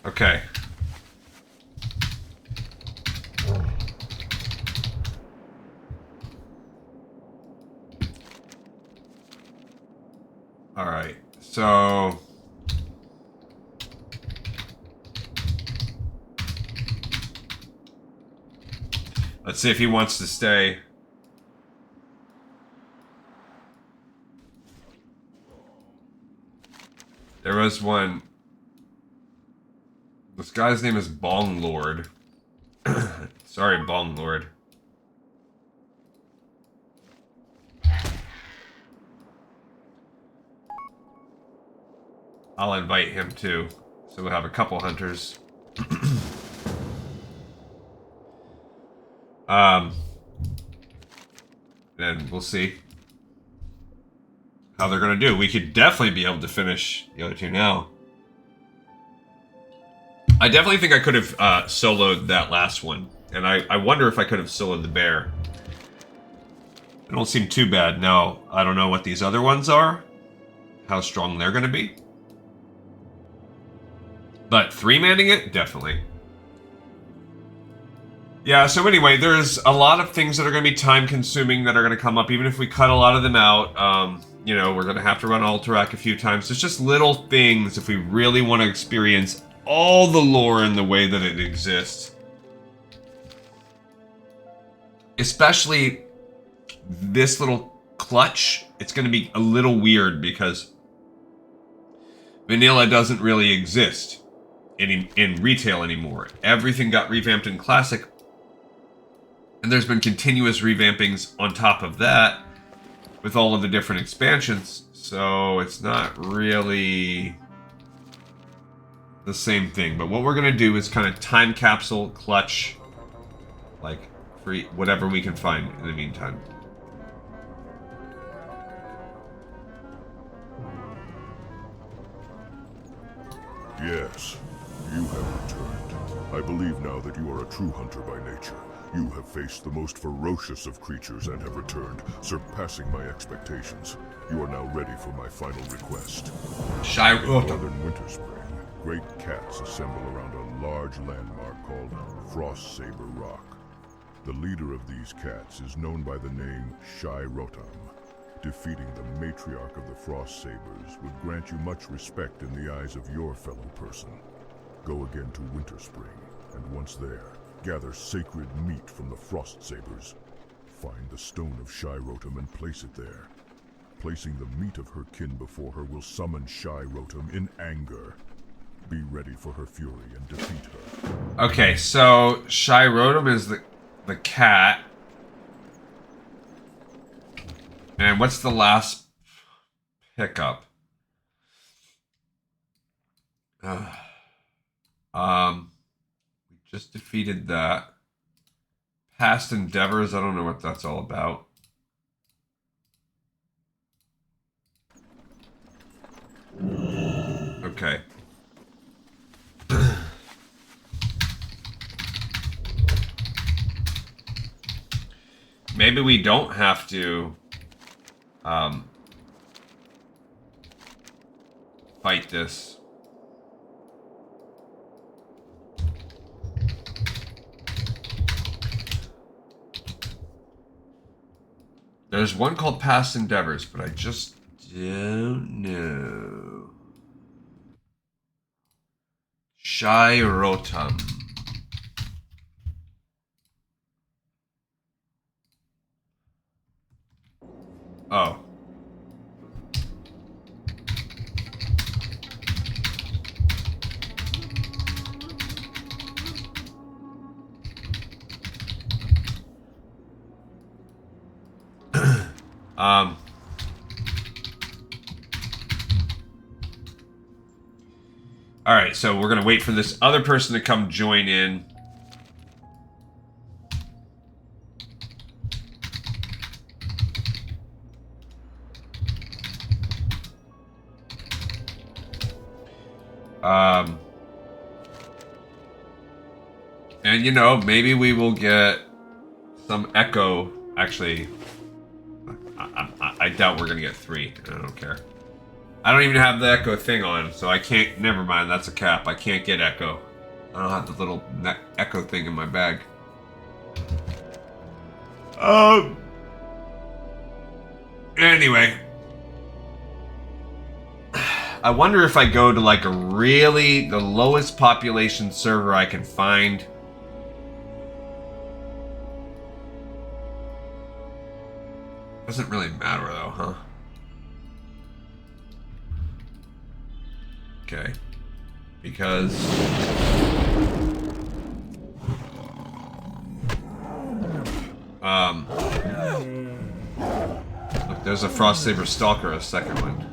Okay. Alright, so... Let's see if he wants to stay. There was one. This guy's name is Bong Lord. Sorry, Bong Lord. I'll invite him too. So we'll have a couple hunters. And we'll see how they're gonna do. We could definitely be able to finish the other two now. I definitely think I could have soloed that last one. And I wonder if I could have soloed the bear. It don't seem too bad. Now, I don't know what these other ones are. How strong they're gonna be. But 3-manning it? Definitely. Yeah, so anyway, there's a lot of things that are going to be time-consuming that are going to come up, even if we cut a lot of them out. You know, we're going to have to run Alterac a few times. There's just little things if we really want to experience all the lore in the way that it exists. Especially this little clutch. It's going to be a little weird because vanilla doesn't really exist in retail anymore. Everything got revamped in Classic. And there's been continuous revampings on top of that with all of the different expansions. So it's not really the same thing. But what we're going to do is kind of time capsule, clutch, like free, whatever we can find in the meantime. Yes, you have returned. I believe now that you are a true hunter by nature. You have faced the most ferocious of creatures and have returned, surpassing my expectations. You are now ready for my final request. Shy-Rotam. In northern Winterspring, great cats assemble around a large landmark called Frost Saber Rock. The leader of these cats is known by the name Shy-Rotam. Defeating the matriarch of the Frost Sabers would grant you much respect in the eyes of your fellow person. Go again to Winterspring, and once there, gather sacred meat from the Frost Sabers. Find the stone of Shy-Rotam and place it there. Placing the meat of her kin before her will summon Shy-Rotam in anger. Be ready for her fury and defeat her. Okay, so Shy-Rotam is the cat. And what's the last pickup? We just defeated that. Past endeavors, I don't know what that's all about. Okay. Maybe we don't have to fight this. There's one called Past Endeavors, but I just don't know. Shy-Rotam. Oh. All right, so we're gonna wait for this other person to come join in. And you know, maybe we will get some echo. Actually, I doubt we're gonna get 3. I don't care. I don't even have the echo thing on, so I can't. Never mind, that's a cap. I can't get echo. I don't have the little echo thing in my bag. Anyway. I wonder if I go to like the lowest population server I can find. Doesn't really matter though, huh? Okay. Because... Look, there's a Frostsaber Stalker, a second one.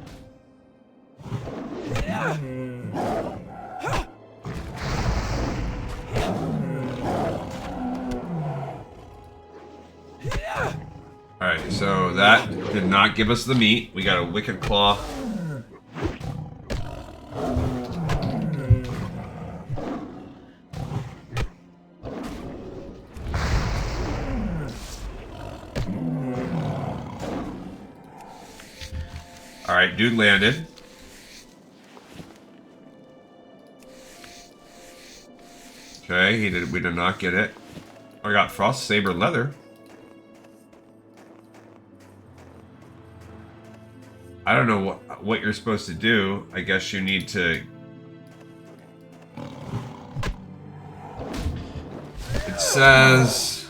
Alright, so that did not give us the meat. We got a Wicked Claw. Alright, dude landed. Okay, we did not get it. I got Frostsaber Leather. I don't know what you're supposed to do. I guess you need to... It says...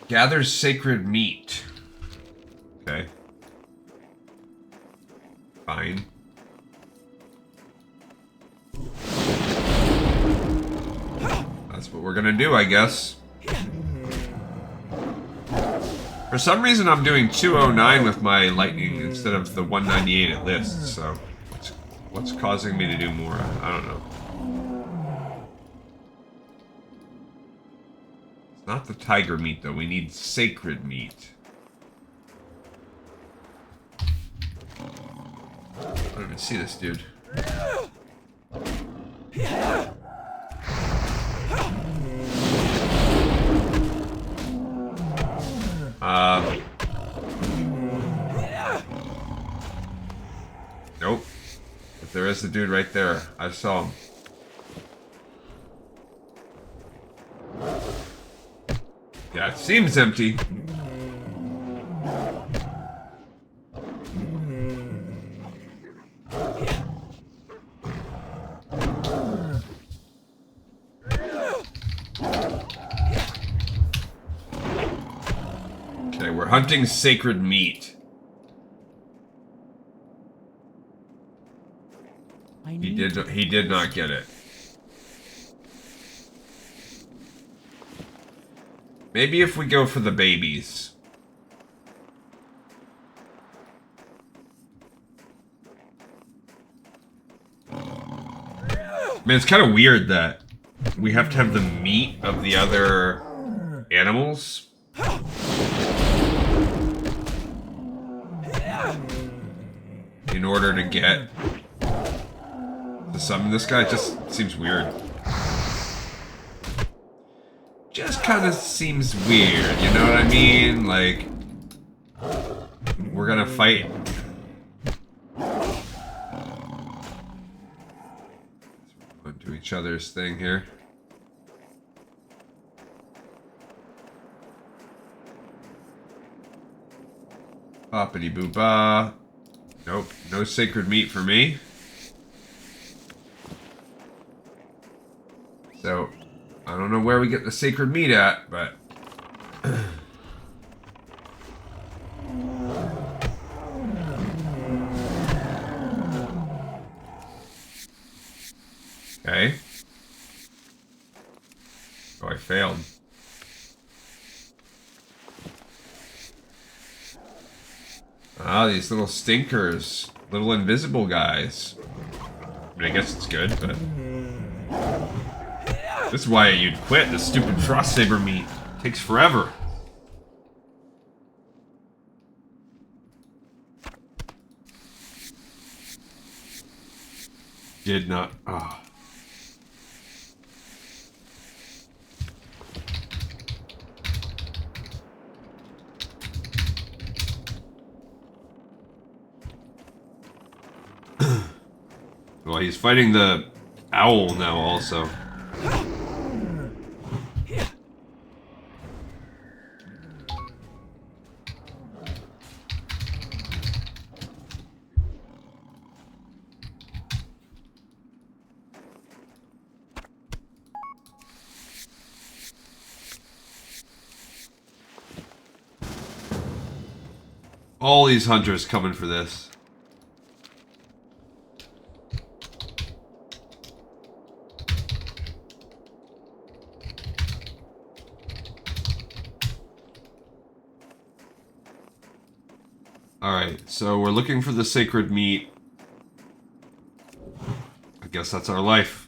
Gathers sacred meat. Okay. Fine. That's what we're gonna do, I guess. For some reason, I'm doing 209 with my lightning instead of the 198 it lists, so... What's causing me to do more? I don't know. It's not the tiger meat, though. We need sacred meat. I don't even see this dude. Nope. But there is the dude right there. I saw him. Yeah, it seems empty. Okay, we're hunting sacred meat. He did not get it. Maybe if we go for the babies. I mean, it's kind of weird that we have to have the meat of the other animals. In order to get to summon this guy. It just seems weird. Just kind of seems weird, you know what I mean? Like, we're gonna fight. Do each other's thing here. Boppity boo ba. Nope, no sacred meat for me. So, I don't know where we get the sacred meat at, but... Okay. Oh, I failed. Ah, these little stinkers. Little invisible guys. I mean, I guess it's good, but... This is why you'd quit. This stupid Frostsaber meat takes forever. Did not... Ah. Oh. Well, he's fighting the owl now also. All these hunters coming for this. Alright, so we're looking for the sacred meat. I guess that's our life.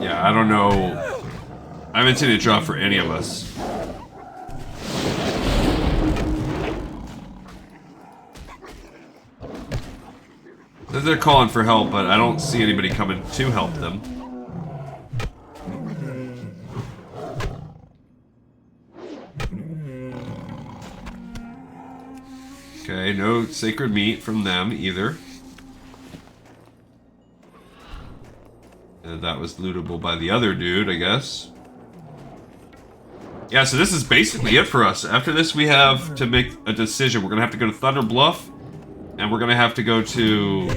Yeah, I don't know. I haven't seen it drop for any of us. They're calling for help, but I don't see anybody coming to help them. Okay, no sacred meat from them either. And that was lootable by the other dude, I guess. Yeah, so this is basically it for us. After this, we have to make a decision. We're going to have to go to Thunder Bluff, and we're going to have to go to...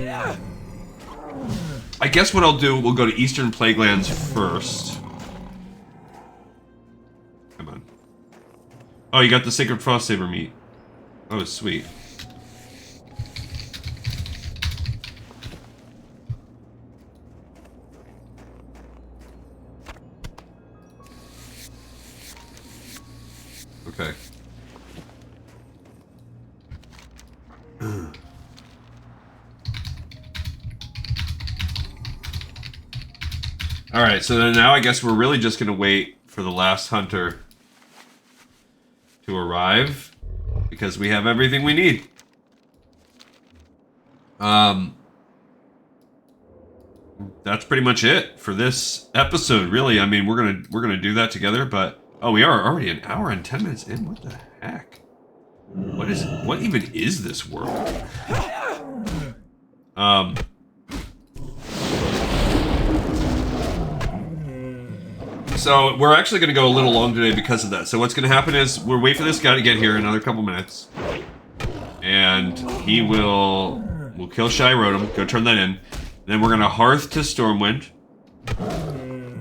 I guess what I'll do, we'll go to Eastern Plaguelands first. Come on. Oh, you got the Sacred Frost Saber meat. Oh, sweet. Okay. Alright, so then now I guess we're really just going to wait for the last hunter to arrive, because we have everything we need. That's pretty much it for this episode, really. I mean, we're gonna do that together, but oh, we are already an hour and 10 minutes in. What the heck? What even is this world? So we're actually going to go a little long today because of that. So what's going to happen is we'll wait for this guy to get here in another couple minutes, and we'll kill Shy-Rotam, go turn that in. Then we're going to Hearth to Stormwind.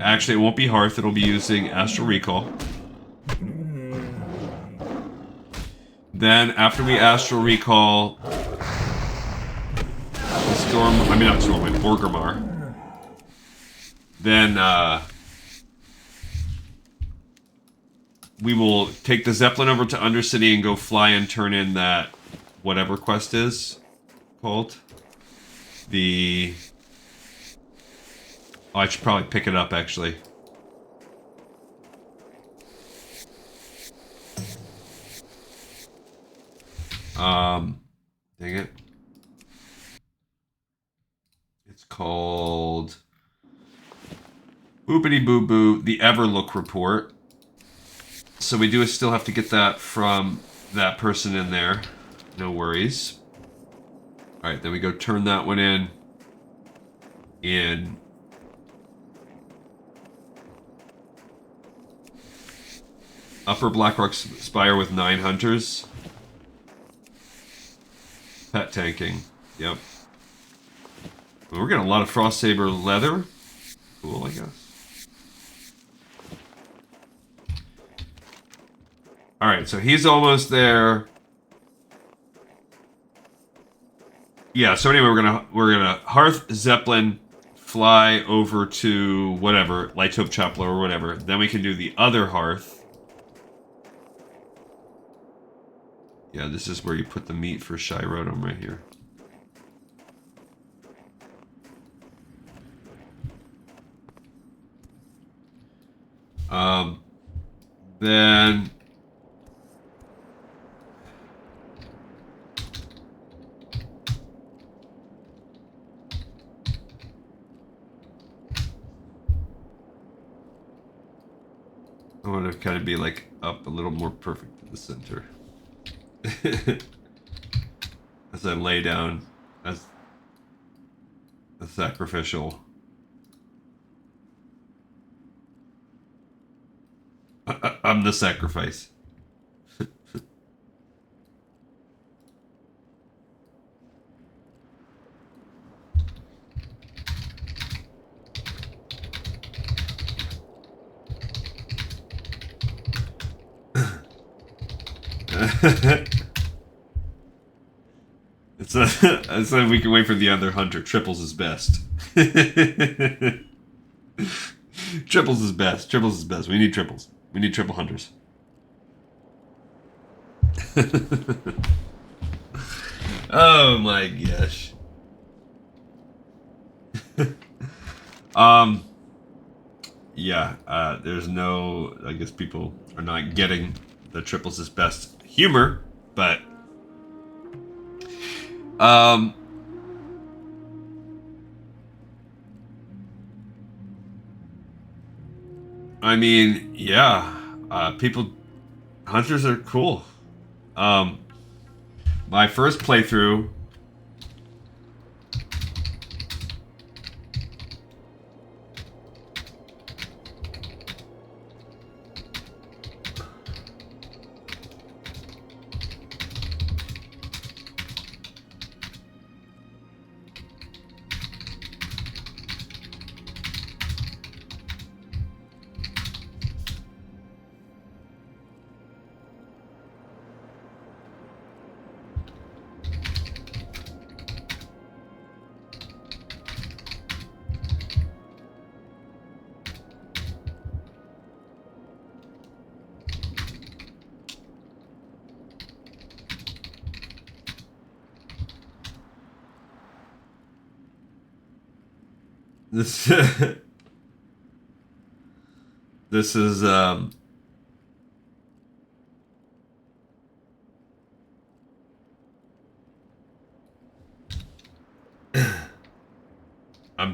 Actually, it won't be Hearth, it'll be using Astral Recall. Then after we Astral Recall Orgrimmar, then we will take the Zeppelin over to Undercity and go fly and turn in that whatever quest is called. Oh, I should probably pick it up, actually. Dang it. It's called... Boopity Boo Boo, the Everlook Report. So we do still have to get that from that person in there. No worries. Alright, then we go turn that one in Upper Blackrock Spire with 9 hunters. Pet tanking. Yep. Well, we're getting a lot of Frost Saber leather. Cool, I guess. Alright, so he's almost there. Yeah, so anyway, we're gonna Hearth Zeppelin, fly over to whatever, Light Hope Chapel or whatever. Then we can do the other Hearth. Yeah, this is where you put the meat for Shy-Rotam right here. Then... I want to kind of be like up a little more perfect to the center. As I lay down as a sacrificial. I'm the sacrifice. It's a we can wait for the other hunter. Triples is best. Triples is best. Triples is best. We need triples. We need triple hunters. Oh my gosh. Yeah, there's no, I guess people are not getting the triples is best humor, but I mean, yeah, hunters are cool. My first playthrough, this this is I'm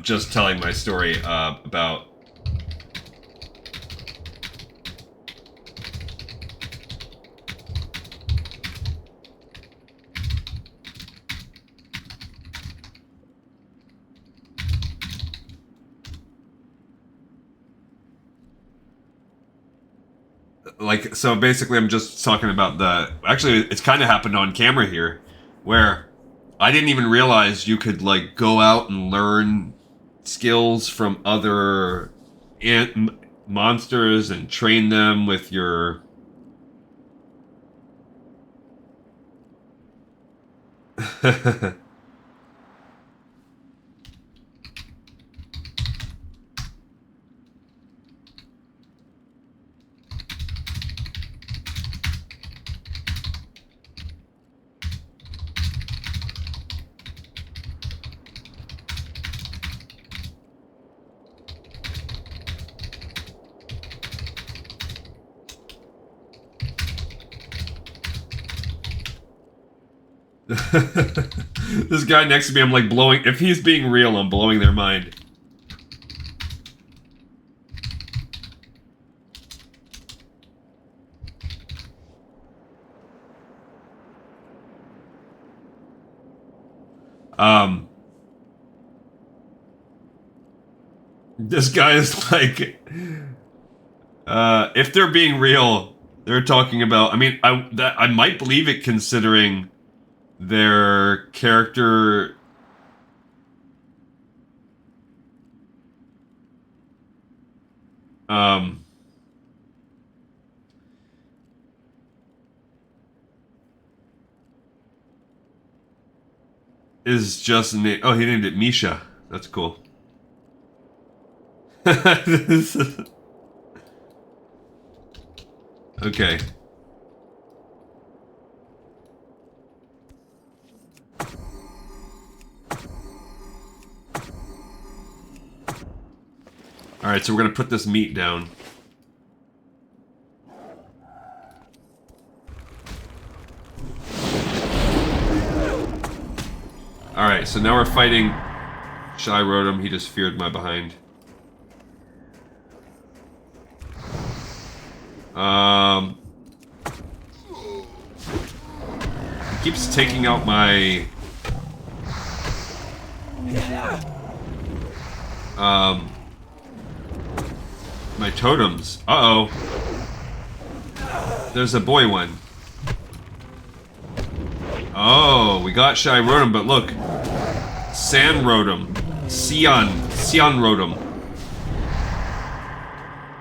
just telling my story about like, so basically I'm just talking about actually it's kind of happened on camera here where I didn't even realize you could like go out and learn skills from other monsters and train them with your this guy next to me, I'm like blowing, if he's being real, I'm blowing their mind. This guy is like, if they're being real, they're talking about, I mean, I might believe it considering their character is just oh, he named it Misha. That's cool. Okay. Alright, so we're gonna put this meat down. Alright, so now we're fighting Shy-Rotam. He just feared my behind. Keeps taking out my my totems. Uh-oh. There's a boy one. Oh, we got Shy-Rotam, but look. Sand-Rotam. Sion-Rotam.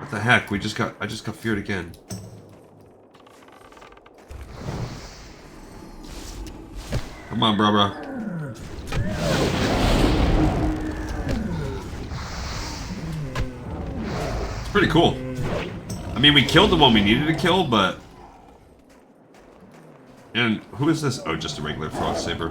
What the heck? I just got feared again. Come on, brother. It's pretty cool. I mean, we killed the one we needed to kill, but... And who is this? Oh, just a regular Frost Saber.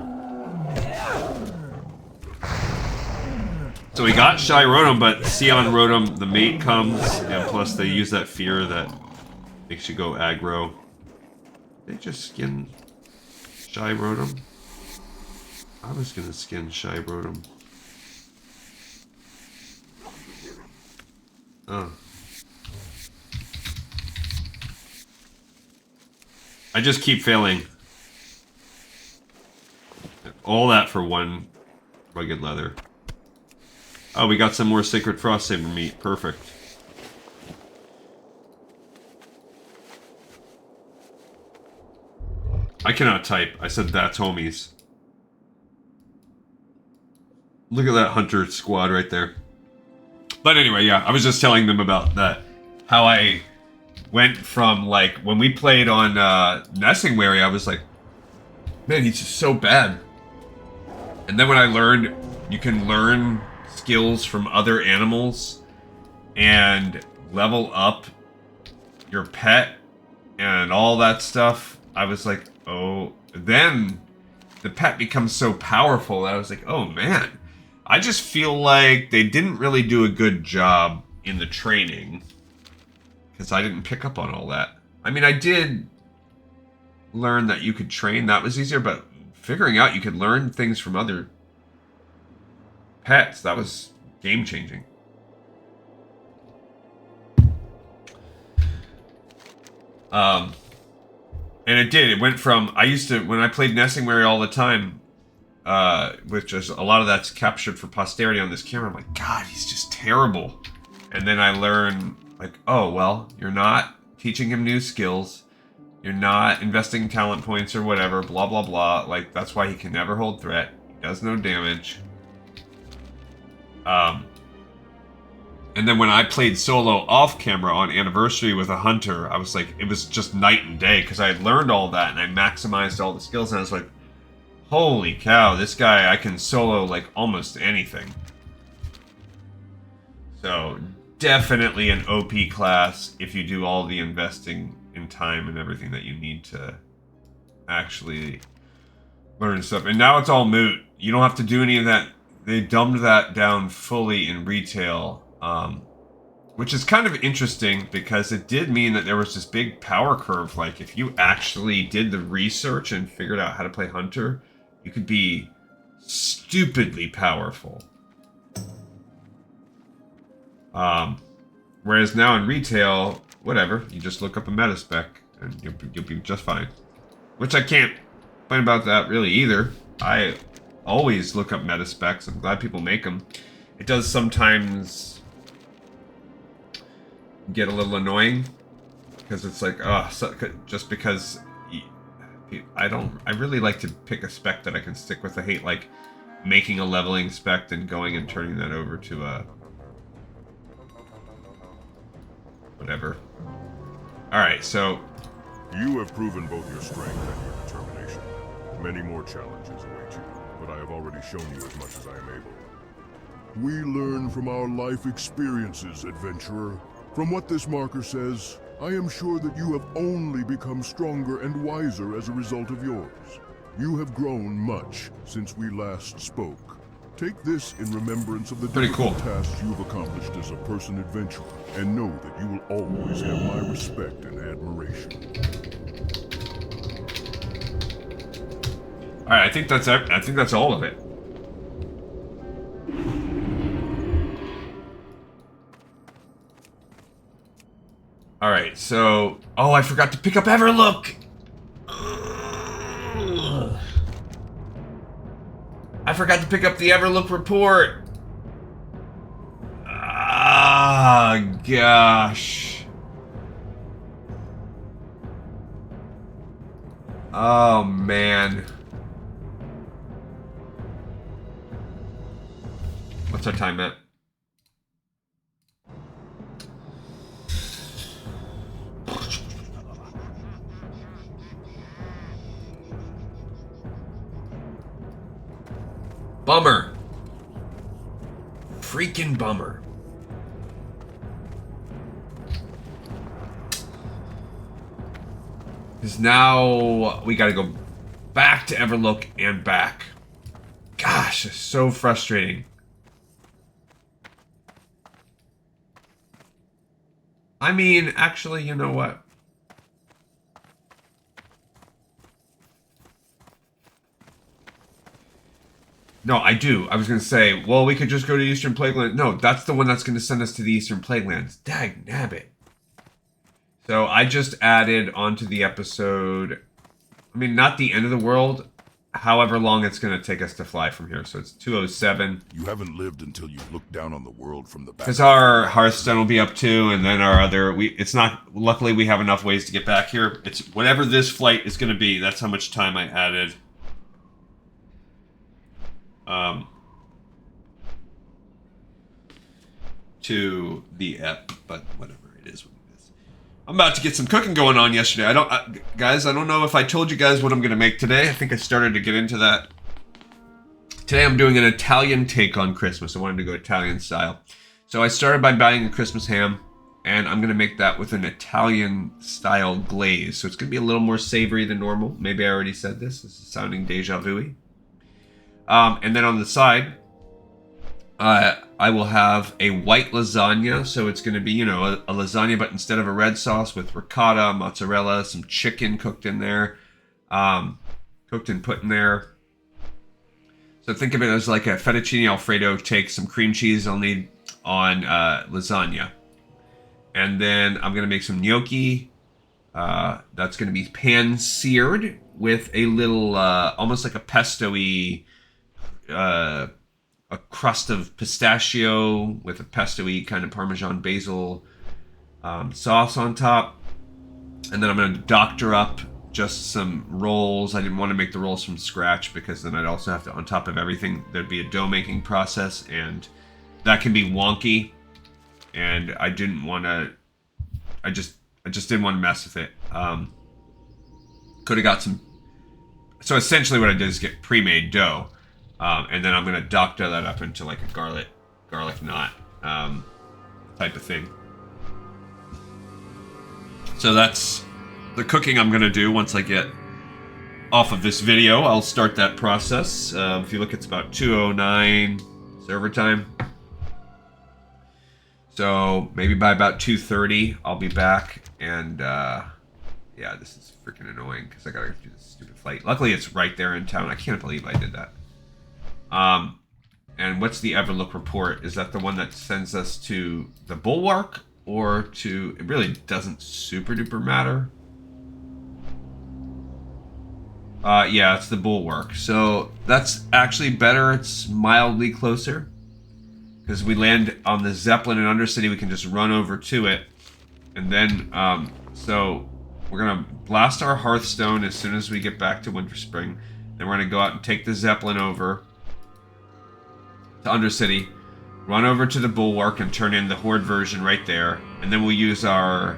So we got Shy-Rotam, but Scion-Rotam, the mate comes, and plus they use that fear that makes you go aggro. They just skin Shy-Rotam? I was gonna skin Shy-Rotam. Oh. I just keep failing. All that for one rugged leather. Oh, we got some more Sacred Frost Saber meat. Perfect. I cannot type. I said that's homies. Look at that hunter squad right there. But anyway, yeah, I was just telling them about that. How I went from, like, when we played on Nessingwary, I was like, man, he's just so bad. And then when I learned you can learn skills from other animals and level up your pet and all that stuff, I was like, oh, then the pet becomes so powerful that I was like, oh man, I just feel like they didn't really do a good job in the training because I didn't pick up on all that. I mean, I did learn that you could train, that was easier, but figuring out you could learn things from other pets, that was game-changing. And it did. It went from, I used to, when I played Nessingwary all the time, which is, a lot of that's captured for posterity on this camera, I'm like, God, he's just terrible. And then I learned, like, oh, well, you're not teaching him new skills. You're not investing talent points or whatever, blah, blah, blah. Like, that's why he can never hold threat. He does no damage. And then when I played solo off camera on Anniversary with a hunter, I was like, it was just night and day because I had learned all that and I maximized all the skills and I was like, holy cow, this guy, I can solo like almost anything. So definitely an OP class if you do all the investing in time and everything that you need to actually learn stuff. And now it's all moot. You don't have to do any of that. They dumbed that down fully in retail, which is kind of interesting because it did mean that there was this big power curve. Like, if you actually did the research and figured out how to play Hunter, you could be stupidly powerful. Whereas now in retail, whatever, you just look up a meta spec and you'll be just fine. Which I can't complain about that really either. I always look up meta specs. I'm glad people make them. It does sometimes get a little annoying because it's like, just because I really like to pick a spec that I can stick with. I hate like making a leveling spec and going and turning that over to a whatever. Alright, so You have proven both your strength and your determination. Many more challenges await you, but I have already shown you as much as I am able. We learn from our life experiences, adventurer. From what this marker says, I am sure that you have only become stronger and wiser as a result of yours. You have grown much since we last spoke. Take this in remembrance of the difficult tasks you've accomplished as a person adventurer, and know that you will always have my respect and admiration. all right, I think that's all of it. All right, so I forgot to pick up Everlook. I forgot to pick up the Everlook Report. Ah, gosh. Oh, man. What's our time at? Bummer. Freaking bummer. Because now we gotta go back to Everlook and back. Gosh, it's so frustrating. I mean, actually, you know what? No, I do. I was going to say, well, we could just go to Eastern Plaguelands. No, that's the one that's going to send us to the Eastern Plaguelands. Dag nabbit. So I just added onto the episode, I mean, not the end of the world, however long it's going to take us to fly from here. So it's 207. You haven't lived until you look down on the world from the back. Because our Hearthstone will be up too, and then our other, it's not, luckily we have enough ways to get back here. It's whatever this flight is going to be, that's how much time I added. To the ep, but whatever, it is what it is. I'm about to get some cooking going on yesterday. Guys, I don't know if I told you guys what I'm going to make today. I think I started to get into that. Today I'm doing an Italian take on Christmas. I wanted to go Italian style. So I started by buying a Christmas ham, and I'm going to make that with an Italian style glaze. So it's going to be a little more savory than normal. Maybe I already said this. This is sounding deja vu-y. And then on the side, I will have a white lasagna. So it's going to be, you know, a lasagna, but instead of a red sauce with ricotta, mozzarella, some chicken cooked in there, cooked and put in there. So think of it as like a fettuccine alfredo. Take some cream cheese I'll need on lasagna. And then I'm going to make some gnocchi. That's going to be pan-seared with a little, almost like a pesto-y, a crust of pistachio with a pesto-y kind of Parmesan basil sauce on top. And then I'm going to doctor up just some rolls. I didn't want to make the rolls from scratch because then I'd also have to, on top of everything, there'd be a dough making process, and that can be wonky. And I didn't want to, I just didn't want to mess with it. Could have got some, so essentially what I did is get pre-made dough. And then I'm going to doctor that up into like a garlic knot type of thing. So that's the cooking I'm going to do once I get off of this video. I'll start that process. If you look, it's about 2:09 server time. So maybe by about 2:30, I'll be back. And yeah, this is freaking annoying because I got to do this stupid flight. Luckily, it's right there in town. I can't believe I did that. And what's the Everlook Report? Is that the one that sends us to the Bulwark or to... It really doesn't super duper matter. Yeah, it's the Bulwark. So that's actually better. It's mildly closer. Because we land on the Zeppelin in Undercity, we can just run over to it. And then, so we're going to blast our Hearthstone as soon as we get back to Winterspring. Then we're going to go out and take the Zeppelin over to Undercity, run over to the Bulwark and turn in the Horde version right there. And then we'll use our...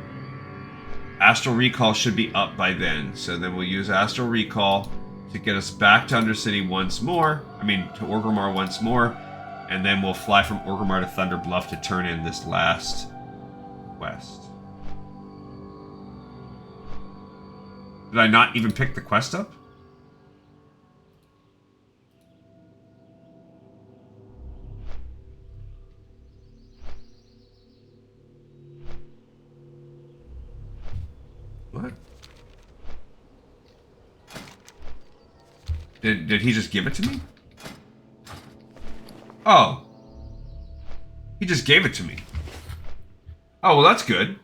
Astral Recall should be up by then. So then we'll use Astral Recall to get us back to Undercity once more. I mean, to Orgrimmar once more. And then we'll fly from Orgrimmar to Thunder Bluff to turn in this last quest. Did I not even pick the quest up? What? Did he just give it to me? Oh. He just gave it to me. Oh, well, that's good.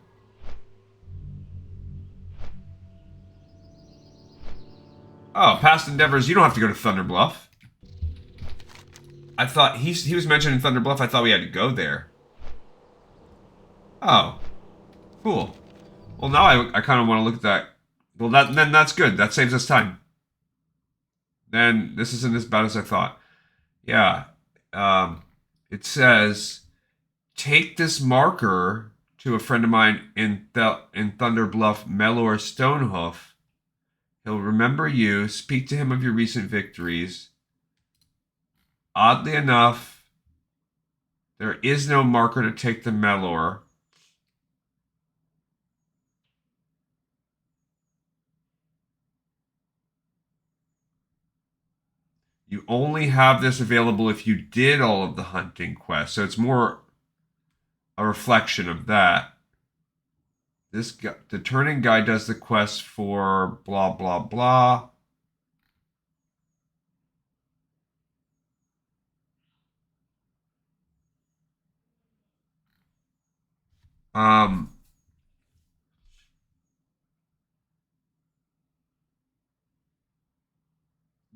Oh, past endeavors. You don't have to go to Thunder Bluff. I thought he was mentioning Thunder Bluff. I thought we had to go there. Oh. Cool. Well, now I kind of want to look at that. Well, then that's good. That saves us time. Then this isn't as bad as I thought. Yeah. It says, take this marker to a friend of mine in Thunder Bluff, Melor Stonehoof. He'll remember you. Speak to him of your recent victories. oddly enough, there is no marker to take the Melor. You only have this available if you did all of the hunting quests, so it's more a reflection of that. This guy, the turning guy does the quest for blah, blah, blah.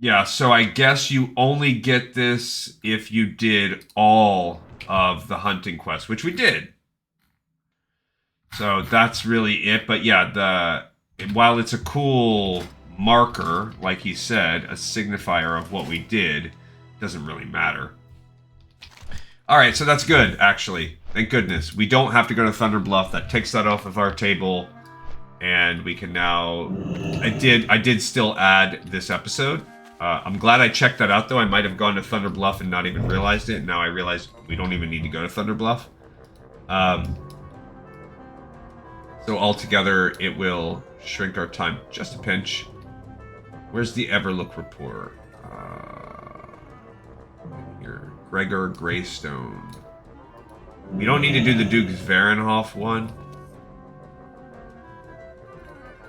Yeah, so I guess you only get this if you did all of the hunting quests, which we did. So that's really it. But yeah, while it's a cool marker, like he said, a signifier of what we did, doesn't really matter. All right, so that's good, actually. Thank goodness. We don't have to go to Thunder Bluff. That takes that off of our table. And we can now... I did still add this episode. I'm glad I checked that out, though. I might have gone to Thunder Bluff and not even realized it. Now I realize we don't even need to go to Thunder Bluff. So altogether, it will shrink our time just a pinch. Where's the Everlook Report? Here. Gregor Greystone. We don't need to do the Duke's Varenhof one.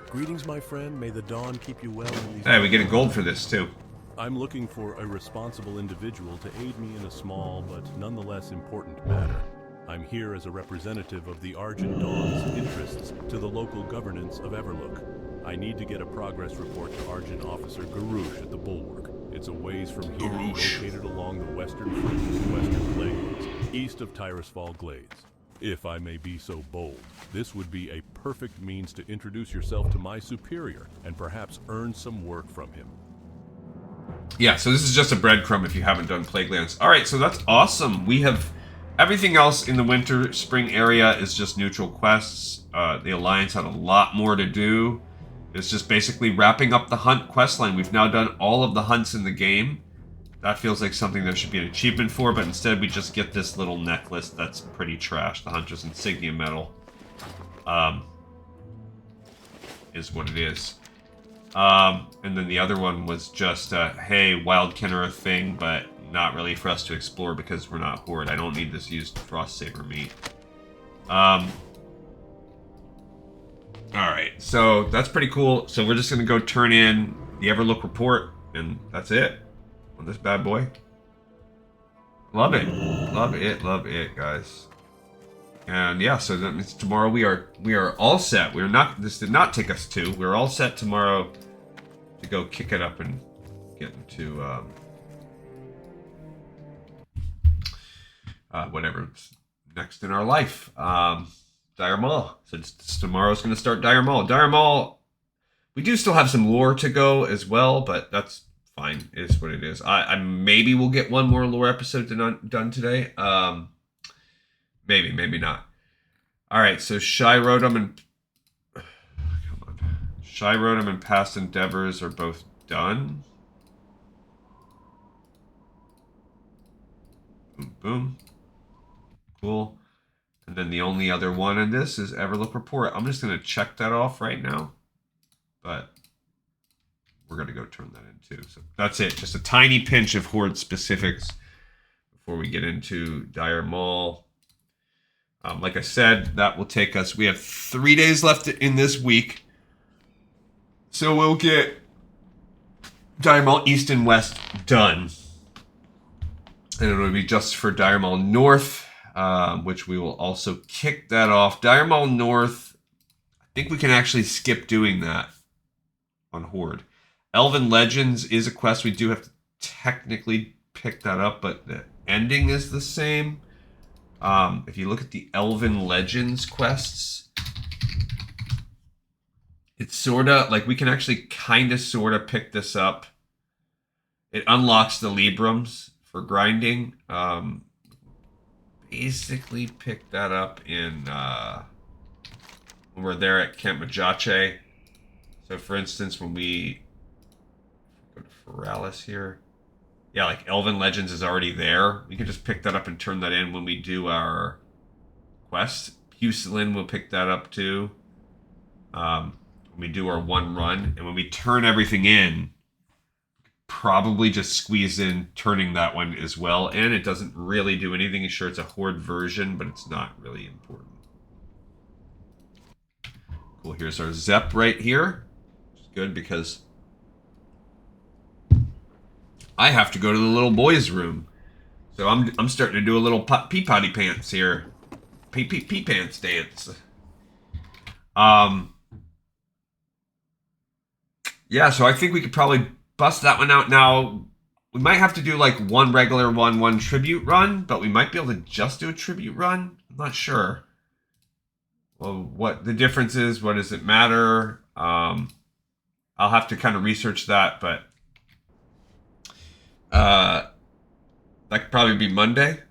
Greetings, my friend. May the dawn keep you well in these... Hey, we get a gold for this, too. I'm looking for a responsible individual to aid me in a small but nonetheless important matter. I'm here as a representative of the Argent Dawn's interests to the local governance of Everlook. I need to get a progress report to Argent Officer Garouche at the Bulwark. It's a ways from here, located along the western fringes of Western Glades, east of Tyrusfall Glades. If I may be so bold, this would be a perfect means to introduce yourself to my superior and perhaps earn some work from him. Yeah, so this is just a breadcrumb if you haven't done Plaguelands. Alright, so that's awesome. We have... Everything else in the Winterspring area is just neutral quests. The Alliance had a lot more to do. It's just basically wrapping up the hunt questline. We've now done all of the hunts in the game. That feels like something there should be an achievement for, but instead we just get this little necklace that's pretty trash. The Hunter's Insignia Medal. Is what it is. And then the other one was just, hey, Wildkin are a thing, but not really for us to explore because we're not Horde. I don't need this used Frost Saber meat. Alright, so that's pretty cool. So we're just going to go turn in the Everlook Report, and that's it on this bad boy. Love it. Love it, guys. And yeah, so that means tomorrow we are all set. We're not, this did not take us two. We're all set tomorrow to go kick it up and get into whatever's next in our life. Dire Maul. So tomorrow's going to start Dire Maul. Dire Maul, we do still have some lore to go as well, but that's fine. It is what it is. I maybe we'll get one more lore episode done today. Maybe not. All right, so Shy-Rotam and Past Endeavors are both done. Boom, boom. Cool. And then the only other one in this is Everlook Report. I'm just going to check that off right now. But we're going to go turn that in too. So that's it. Just a tiny pinch of Horde specifics before we get into Dire Maul. Like I said, that will take us... We have 3 days left in this week. So we'll get Dire Maul East and West done. And it'll be just for Dire Maul North, which we will also kick that off. Dire Maul North, I think we can actually skip doing that on Horde. Elven Legends is a quest. We do have to technically pick that up, but the ending is the same. If you look at the Elven Legends quests, it's sort of like we can actually kind of sort of pick this up. It unlocks the Librams for grinding. Basically pick that up in when we're there at Camp Majache. So for instance, when we go to Feralis here, Yeah, like Elven Legends is already there. We can just pick that up and turn that in when we do our quest. Pucelin will pick that up too. When we do our one run. And when we turn everything in, probably just squeeze in turning that one as well. And it doesn't really do anything. Sure, it's a Horde version, but it's not really important. Cool, here's our Zep right here. Which is good because I have to go to the little boys' room. So I'm starting to do a little pee potty pants here. Pee pants dance. Yeah, so I think we could probably bust that one out. Now, we might have to do like one regular one tribute run, but we might be able to just do a tribute run. I'm not sure. Well, what the difference is, what does it matter? I'll have to kind of research that, but that could probably be Monday.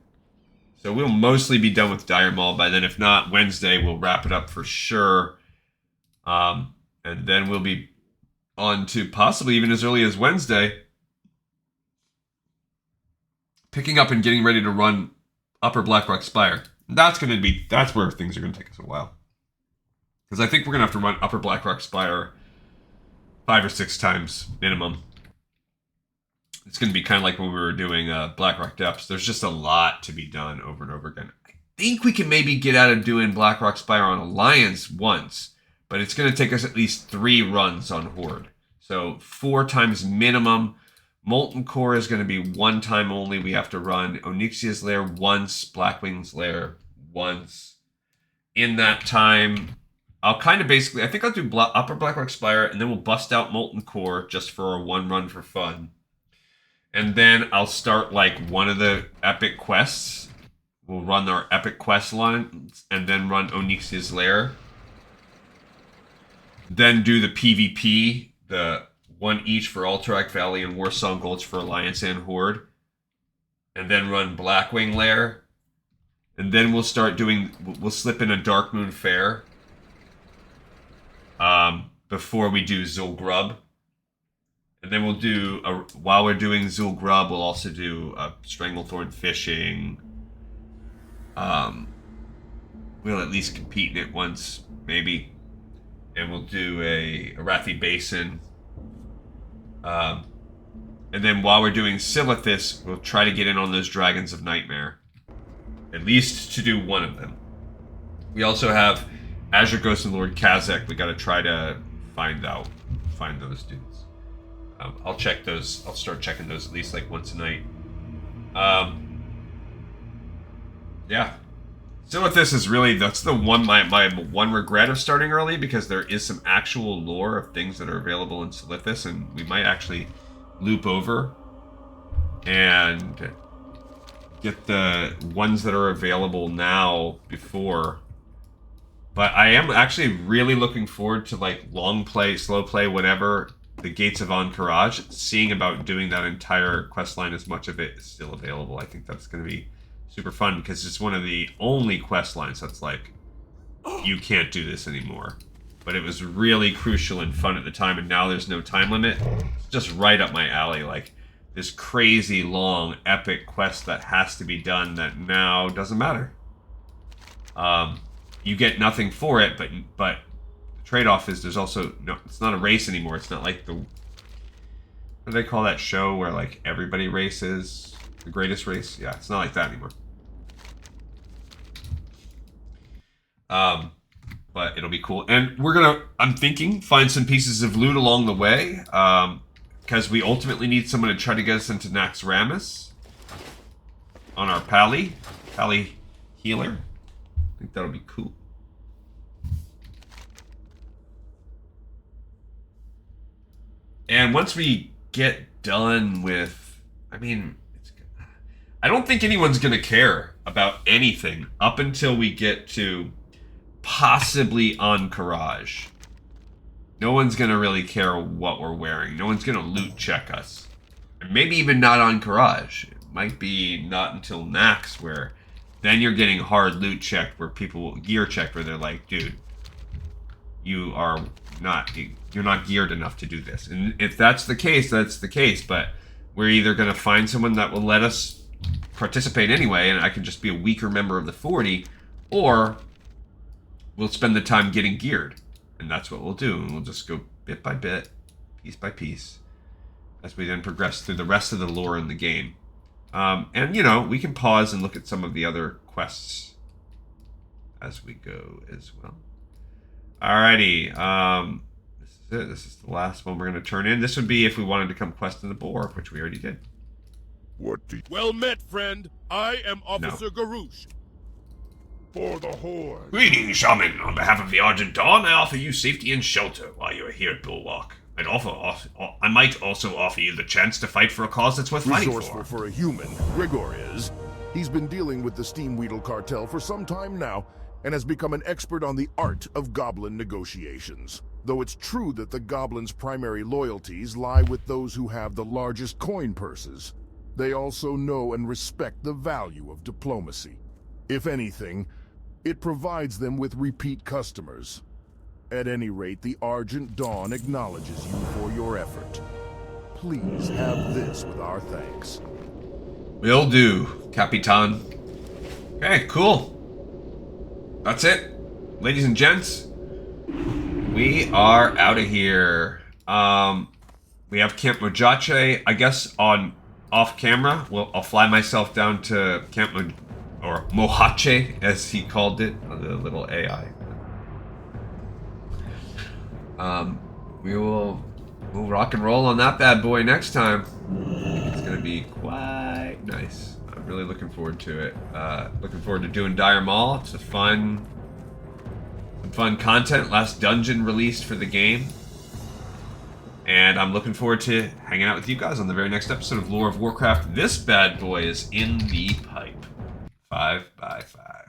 So we'll mostly be done with Dire Maul by then. If not, Wednesday we'll wrap it up for sure. And then we'll be on to possibly even as early as Wednesday, picking up and getting ready to run Upper Blackrock Spire. That's where things are going to take us a while. Because I think we're going to have to run Upper Blackrock Spire 5 or 6 times minimum. It's going to be kind of like when we were doing Blackrock Depths. There's just a lot to be done over and over again. I think we can maybe get out of doing Blackrock Spire on Alliance once, but it's going to take us at least 3 runs on Horde. So 4 times minimum. Molten Core is going to be 1 time only. We have to run Onyxia's Lair once, Blackwing's Lair once. In that time, I'll kind of basically, I think I'll do Upper Blackrock Spire, and then we'll bust out Molten Core just for a 1 run for fun. And then I'll start like one of the epic quests. We'll run our epic quest lines, and then run Onyxia's Lair. Then do the PvP, the 1 each for Alterac Valley and Warsong Gulch for Alliance and Horde. And then run Blackwing Lair. And then we'll slip in a Darkmoon Fair. Before we do Zul'Grub. And then we'll do, while we're doing Zul'Grub, we'll also do Stranglethorn Fishing. We'll at least compete in it once, maybe. And we'll do a Arathi Basin. And then while we're doing Silithus, we'll try to get in on those Dragons of Nightmare. At least to do one of them. We also have Azure Ghost and Lord Kazek. We got to try to find those dudes. I'll check those. I'll start checking those at least like once a night. Yeah. Silithus is really, that's the one, my one regret of starting early, because there is some actual lore of things that are available in Silithus, and we might actually loop over and get the ones that are available now before. But I am actually really looking forward to like long play, slow play, whatever, the Gates of Encourage, seeing about doing that entire quest line as much of it is still available. I think that's going to be super fun because it's one of the only quest lines that's like, you can't do this anymore. But it was really crucial and fun at the time, and now there's no time limit. It's just right up my alley, like this crazy long epic quest that has to be done that now doesn't matter. You get nothing for it, but the trade-off is there's also no, it's not a race anymore. It's not like the, what do they call that show where like everybody races? The Greatest Race? Yeah, it's not like that anymore. But it'll be cool. And we're gonna, I'm thinking, find some pieces of loot along the way. Because we ultimately need someone to try to get us into Naxxramas on our Pally healer. I think that'll be cool. And once we get done with, I mean, I don't think anyone's going to care about anything up until we get to possibly Encourage. No one's going to really care what we're wearing. No one's going to loot check us. And maybe even not Encourage. It might be not until Nax, where then you're getting hard loot checked, where people gear checked, where they're like, dude, you're not geared enough to do this. And if that's the case, that's the case. But we're either going to find someone that will let us participate anyway, and I can just be a weaker member of the 40, or we'll spend the time getting geared. And that's what we'll do. And we'll just go bit by bit, piece by piece, as we then progress through the rest of the lore in the game. And, you know, we can pause and look at some of the other quests as we go as well. Alrighty. This is it. This is the last one we're going to turn in. This would be if we wanted to come quest in the boar, which we already did. What do you... Well met, friend. I am Officer Garouche. For the Horde! Greetings, Shaman. On behalf of the Argent Dawn, I offer you safety and shelter while you are here at Bulwark. I might also offer you the chance to fight for a cause that's worth fighting Resourceful for a human, Grigor is. He's been dealing with the Steamweedle cartel for some time now, and has become an expert on the art of goblin negotiations. Though it's true that the goblins' primary loyalties lie with those who have the largest coin purses, they also know and respect the value of diplomacy. If anything, it provides them with repeat customers. At any rate, the Argent Dawn acknowledges you for your effort. Please have this with our thanks. Will do, Capitan. Okay, cool. That's it. Ladies and gents, we are out of here. We have Camp Mojache. I guess off camera, I'll fly myself down to Camp Mohache, as he called it, the little AI. We'll rock and roll on that bad boy next time. I think it's gonna be quite nice. I'm really looking forward to it. Looking forward to doing Dire Maul. It's some fun content. Last dungeon released for the game. And I'm looking forward to hanging out with you guys on the very next episode of Lore of Warcraft. This bad boy is in the pipe. 5 by 5.